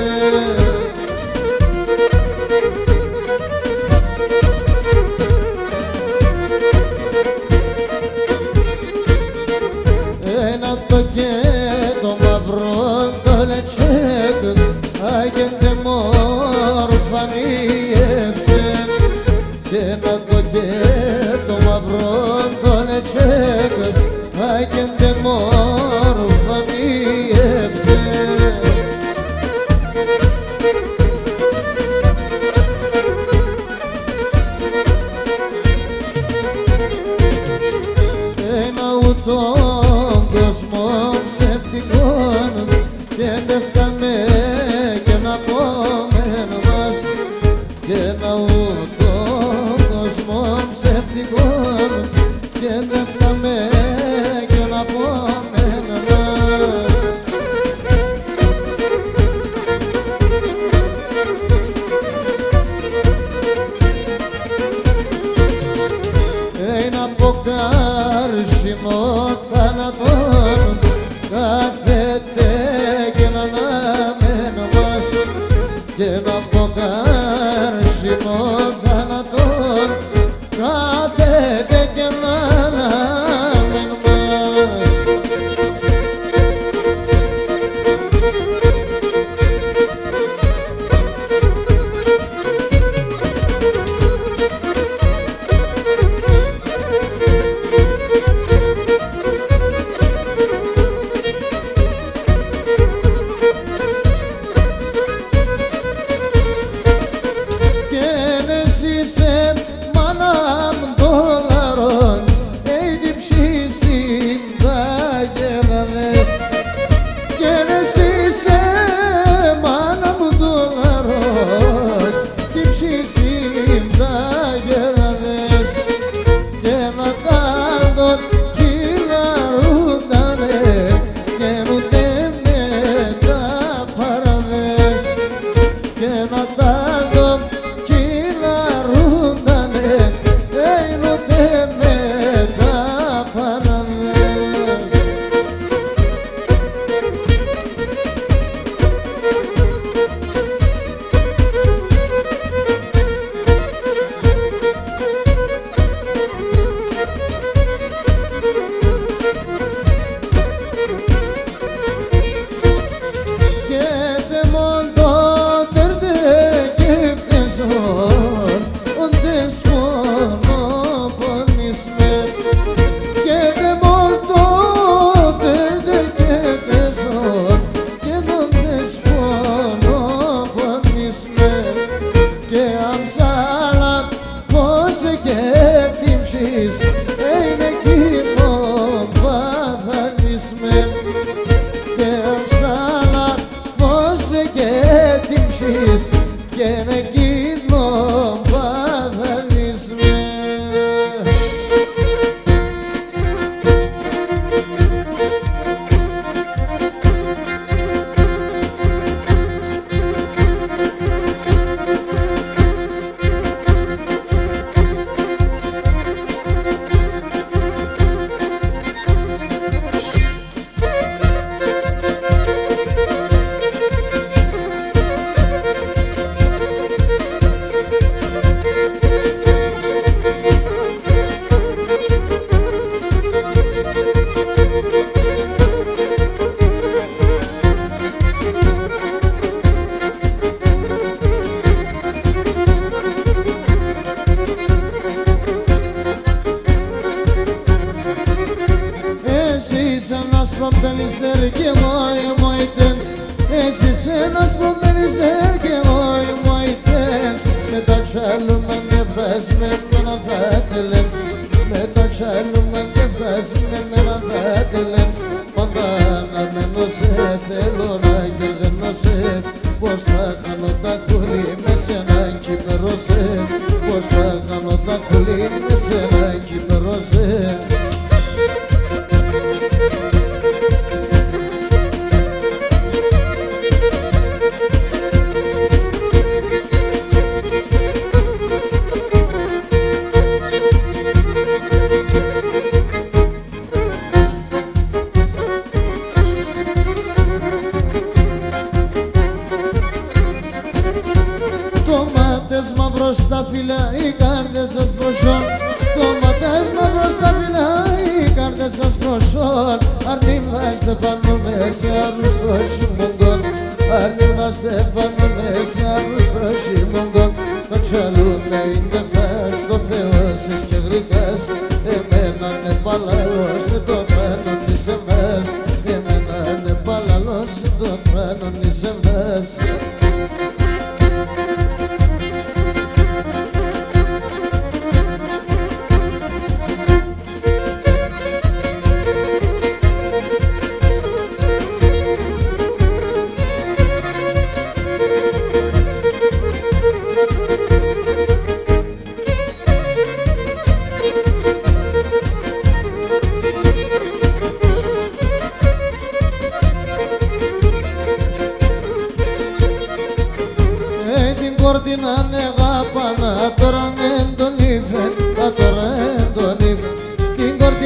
ένα το και το μαύρο το λετσέκ άγεντε μορφανίεψε και ένα το και το μαύρο το λετσέκ άγεντε μορφανίεψε ένα ούτον κόσμο ψευτικών και δεν φτάμε και να πόμεν μας και ένα ούτον κόσμο ψευτικών και δεν φτάμε και να πόμεν μας καρσινό θάνατον κάθεται και να αναμένω μας και να πω καρσινό θάνατον κάθεται και να αναμένω μας.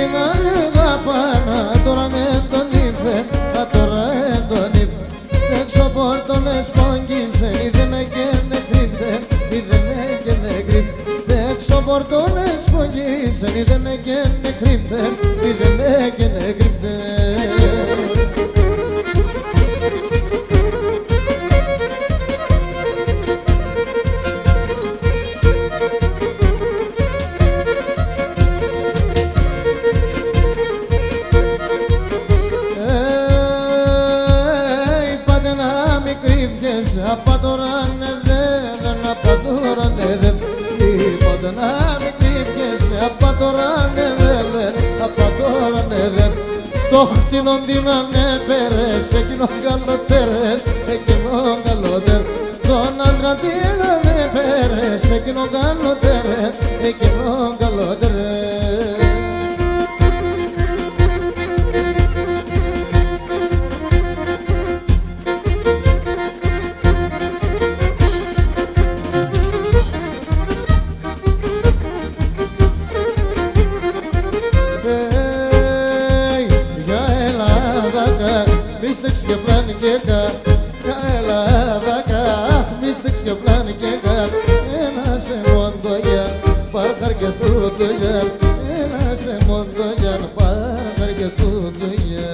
την αγαπάνα, τώρα ναι τον ήφε, τώρα τον ήφε. Έξω πόρτονες πόγγισεν, είδε με και νεκρύφτε, είδε με και νεκρύφτε. Έξω πόρτονες πόγγισεν, είδε με και νεκρύφτε, είδε με και νεκρύφτε. Απα τώρα ναι δεν, απα τώρα ναι δεν. Είπατε να μην κρύβγεσαι, απα τώρα ναι δεν, απα τώρα ναι δεν. Το χτινόν την ανέπερες, εκείνον καλοτέρες, εκείνον καλοτέρ. Τον άντρα την ανέπερες, εκείνον καλοτέρες, εκείνον καλοτέρες. Μίστεξ και πλάνη και καπ, για Ελλάδακα. Μίστεξ και πλάνη και καπ, ένα σε μοντογιά, πάρκαρ και τούτουγιά. Ένα σε μοντογιά, πάρκαρ και τούτουγιά.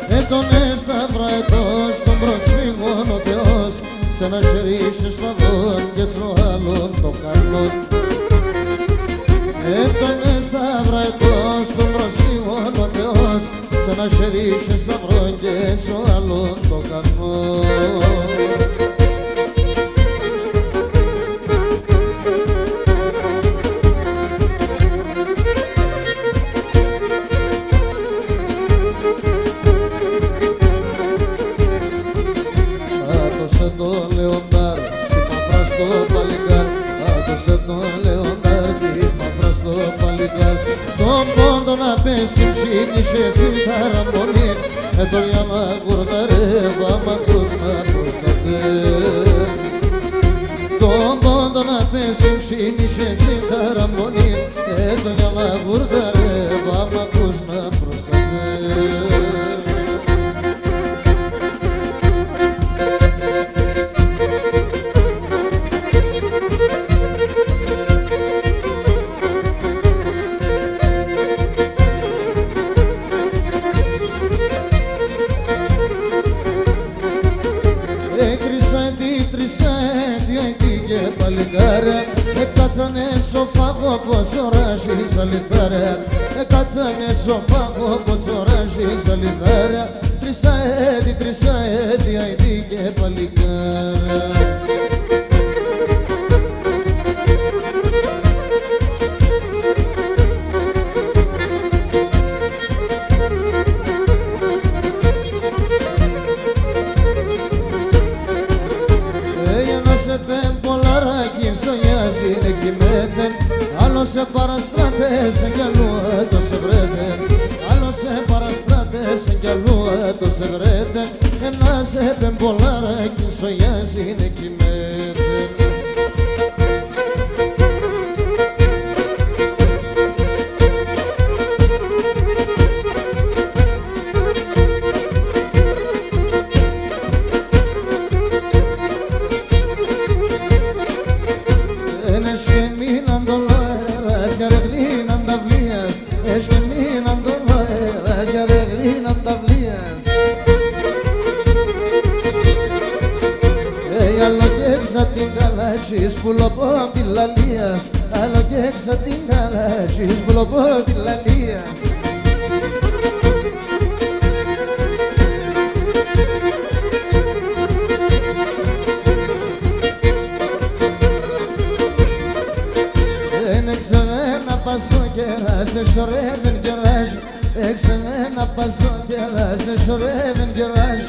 Έτονε σταυρά ετός των προσφύγων ο Θεός, σ' ένα χέρι είσαι σταυρόν και στο άλλον το καρνόν. Έτονε σταυρά ετός των προσφύγων ο Θεός, σ' ένα χέρι είσαι σταυρόν και στο άλλον το καρνόν. Το λεοντάρ, τι μαύρα στο παλικάρ. Άκουσε το λεοντάρ, τι μαύρα στο παλικάρ. Τον πόντο να πέσει ψήνισε σιτάρα μονή. Τον για να γουρταρεύα μ' ακούς να προστατεύει. Τον πόντο να πέσει ψήνισε σιτάρα μονή. Τον για να γουρταρεύα μ' ακούς να προστατεύει. Έκατσανε σοφάγο πως οράζεις αληθάρια. Έκατσανε σοφάγο πως οράζεις αληθάρια. Τρισαέτη, αητή και παλικάρια. Άλλος σε παραστράτες κι αλλού έτος σε βρέθεν. Άλλος σε παραστράτες κι αλλού έτος σε βρέθεν. Ένας επεμπολαράκι σογιάζει είναι κοιμέθεν. Την καλάτσι τσις πουλοποπιλαλίας, άλλο και έξα την άλλα τσις πουλοποπιλαλίας. Εξεμένα πασό κερά, σε σωρεύεν κεράς. Εξεμένα πασό κερά, σε σωρεύεν κεράς.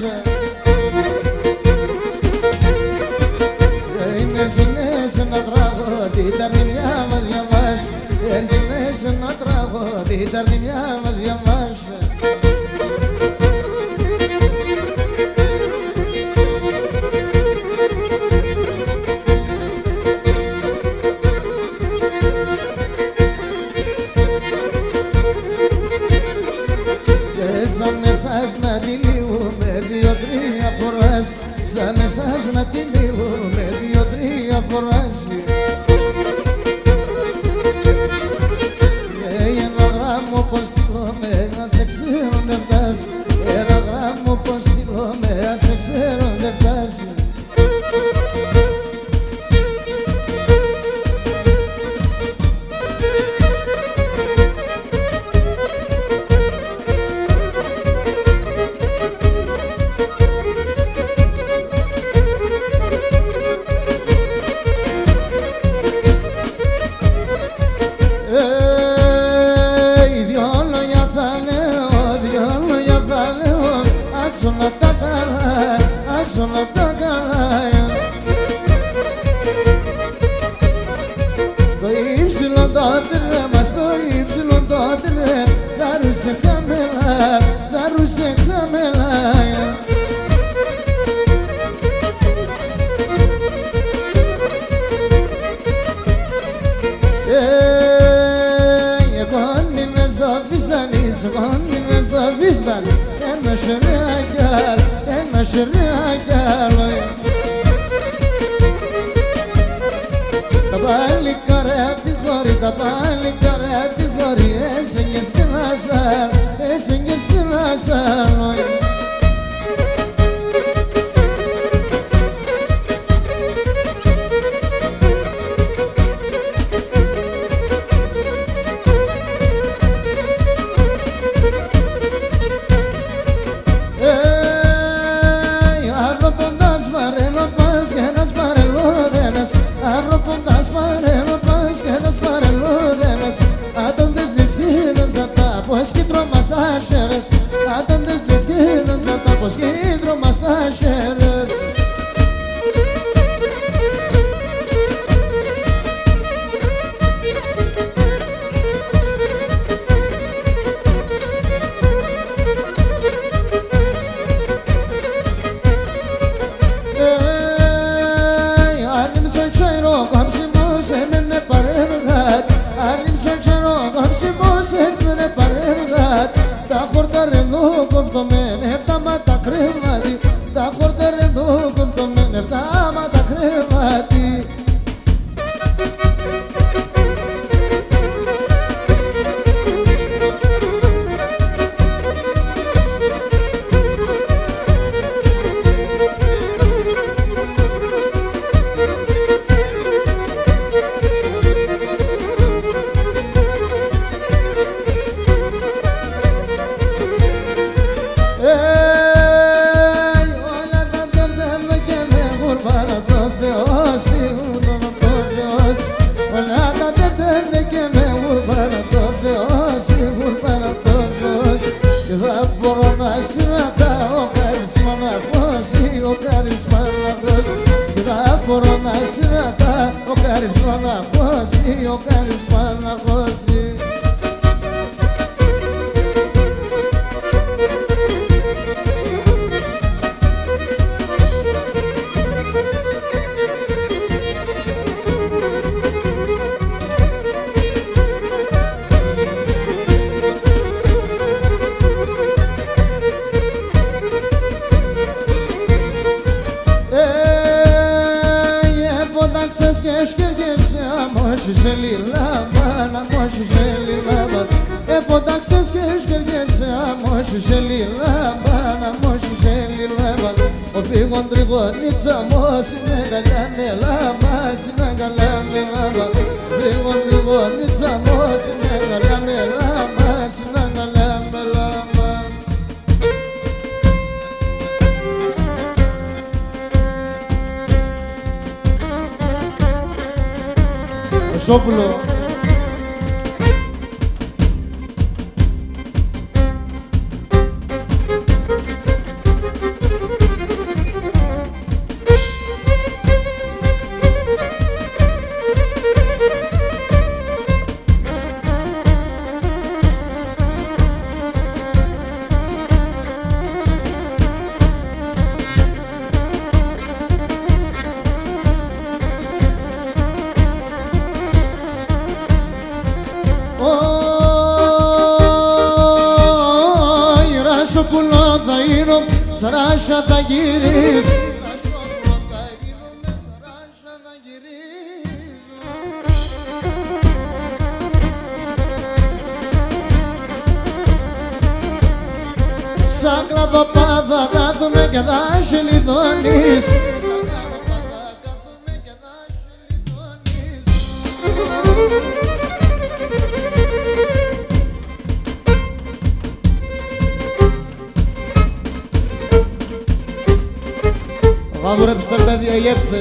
Είναι έρχινες ένα τραγούδι, τα αρνημιά μας για μας. Έρχινες ένα τραγούδι, τα αρνημιά μας για μας. Σαν μεσάς να τη λύγουμε δύο-τρία φορές. Σαν μεσάς να τη λύγουμε δύο-τρία φορές. Ένα γράμμο πως στείλουμε, να σε ξέρω δεν φτάσει. Ένα γράμμο πως στείλουμε, να σε ξέρω δεν φτάσει. Άξονα τα καλά, άξονα τα καλά. Το ύψιλον το τρε μας, το ύψιλον το τρε, δάρουσε χαμελά, δάρουσε χαμελά. Κόνινες το φιστανείς, κόνινες το φιστανείς. Ένα σιριακάλ, ένα σιριακάλ. Τα παλικάρια τη χώρη, τα παλικάρια τη χώρη. Έσαι στην Αζάρ, έσαι στην Αζάρ. Arropοντας παρελοπάς και τα σπαρελούδεμες. Άτοντες λισκίδων σαν τα πως κίτρωμας τα σέρες. Άτοντες λισκίδων σαν τα πως κίτρωμας τα σέρες. Τα χορταρενό κοφτωμεν, εφτάματα κρεβάτι. Τα χορταρενό κοφτωμεν, εφτάματα κρεβάτι. Ο Κάρυψ Παναχώση, ο Κάρυψ Παναχώση. Έφονταξες και σκεργέσαι, αμόσισε λιλάμπανα, αμόσισε λιλάμπανα. Έφονταξες και σκεργέσαι, αμόσισε λιλάμπανα, αμόσισε λιλάμπανα. ο φύγον τριγωνίτσα μος είναι καλά μελάμα, είναι καλά μελάμα. Φύγον τριγωνίτσα μος είναι καλά μελάμα, είναι καλά μελάμα. Σόπουλο. Σοπουλό θα γίνω, σαράσα θα γυρίζω. Σοπουλό θα γίνω, σαράσα θα γυρίζω. Σαν κλαδοπάδα κάθομαι και θα σε λιδώνεις. Σαν κλαδοπάδα κάθομαι και θα σε λιδώνεις. Βαβουρέψτε παιδιά, γέψτε.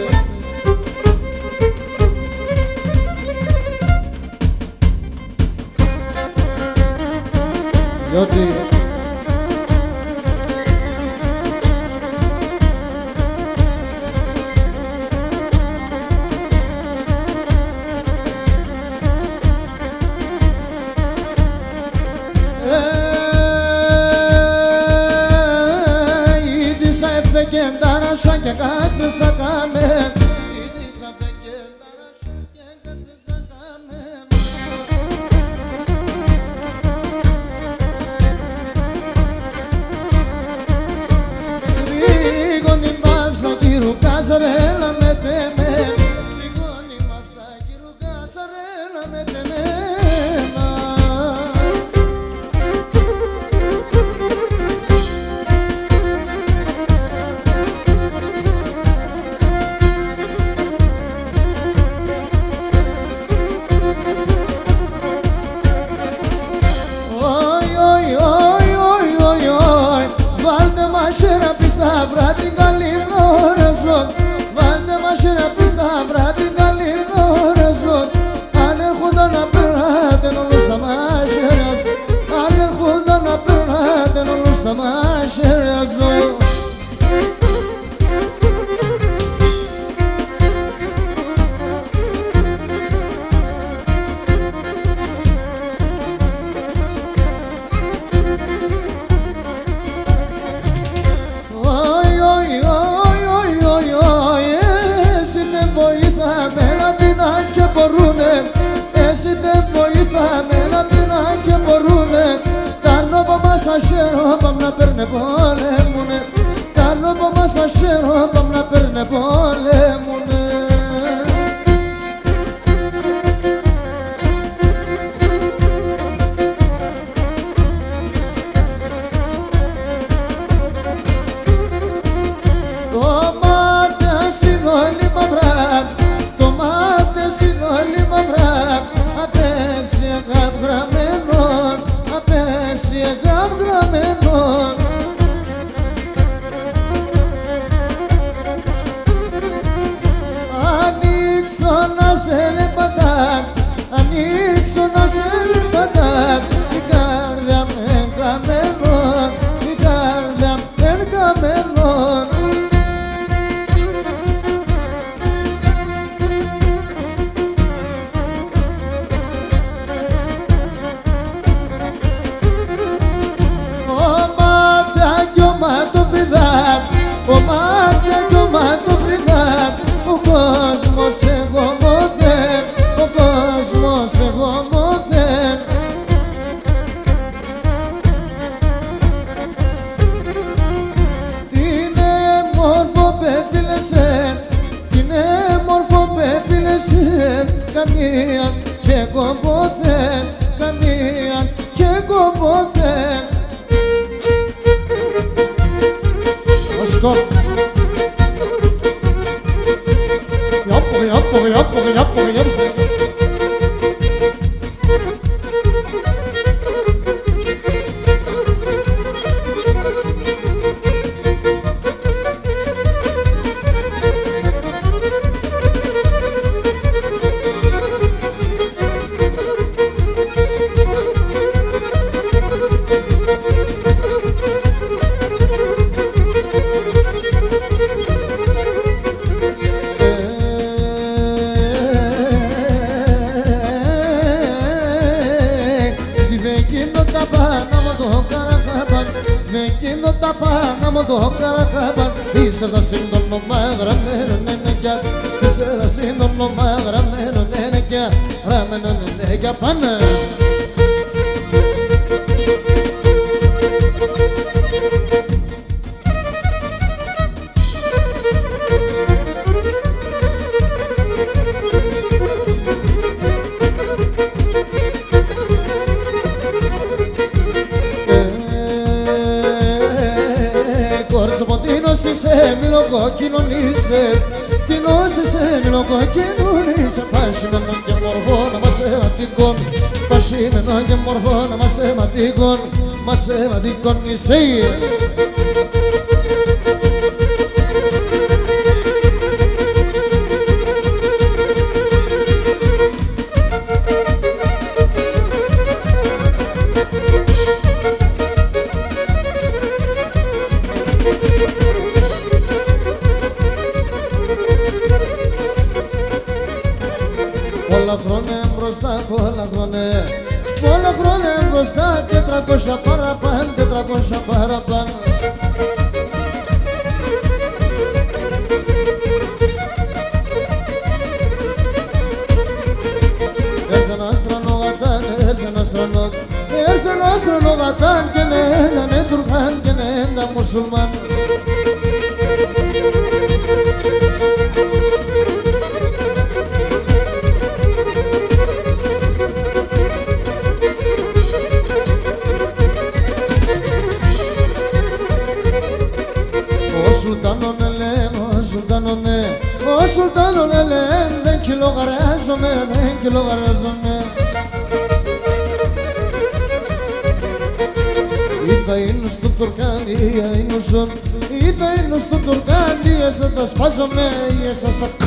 Διότι και κάτσε σαν καμένο. Είδησα φεγγένταρα σου και κάτσε σαν καμένο. Ρίγωνη μαύστα κύρου κάσαρέλα με τεμένο. Ρίγωνη μαύστα κύρου κάσαρέλα με τεμένα. Μασέρα πίστα βράδυ καλή ώρα ζω. Βάλτε μασέρα πίστα βράδυ καλή ώρα ζω. Αν έρχονταν να περνάτε όλους τα μασέρας. Αν έρχονταν να περνάτε όλους τα μασέρας ζω. Εσύ δεν βοηθάμε να την και μπορούνε. Κάνω από μας ασχερό πάμε να παίρνε πολέμουνε. Κάνω από μας ασχερό πάμε να παίρνε πολέμουνε. Το μάτες είναι όλοι μαυρά. Το μάτες είναι όλοι μαυρά. Απέσια γραμμένον, απέσια γραμμένον. Ανοίξω να σε λεπατά, ανοίξω να σε λεπατά. Η καρδιά με καμένον, η καρδιά με καμένον. Ο μάτια κι ο μάτοφριδά, ο κόσμος εγώ μωθέν, ο κόσμος εγώ μωθέν. Τι μόρφο πέφυλεσαι, τι μόρφο πέφυλεσαι, καμία και κομποθέν, καμία και κομποθέν. Φρέσκο. Γιάπω. Το καρακάμπαν, είσαι θα σύντομα γραμμένο νενεκιά, είσαι θα σύντομα γραμμένο νενεκιά, γραμμένο νενεκιά πάνε. Σε μιλοκόκκινον είσαι, τινός σε μιλοκόκκινον είσαι, πασχημένο και μορφώνα μαθηματικών, πασχημένο και μορφώνα μαθηματικών, μαθηματικών είσαι. Πολλά χρόνια μπροστά, 400 παραπάνω, 400 παραπάνω. Έρθε ένας τρανογατάν, έρθε ένας τρανογατάν και είναι Τουρκάν και είναι μουσουλμάν. Ο Σουλτάνον ελέν, δεν κυλογαράζομαι, δεν κυλογαράζομαι. Είδα είναι στο Τουρκάνι, είδα είναι στο Τουρκάνι, εσάς τα σπάζομαι, εσάς τα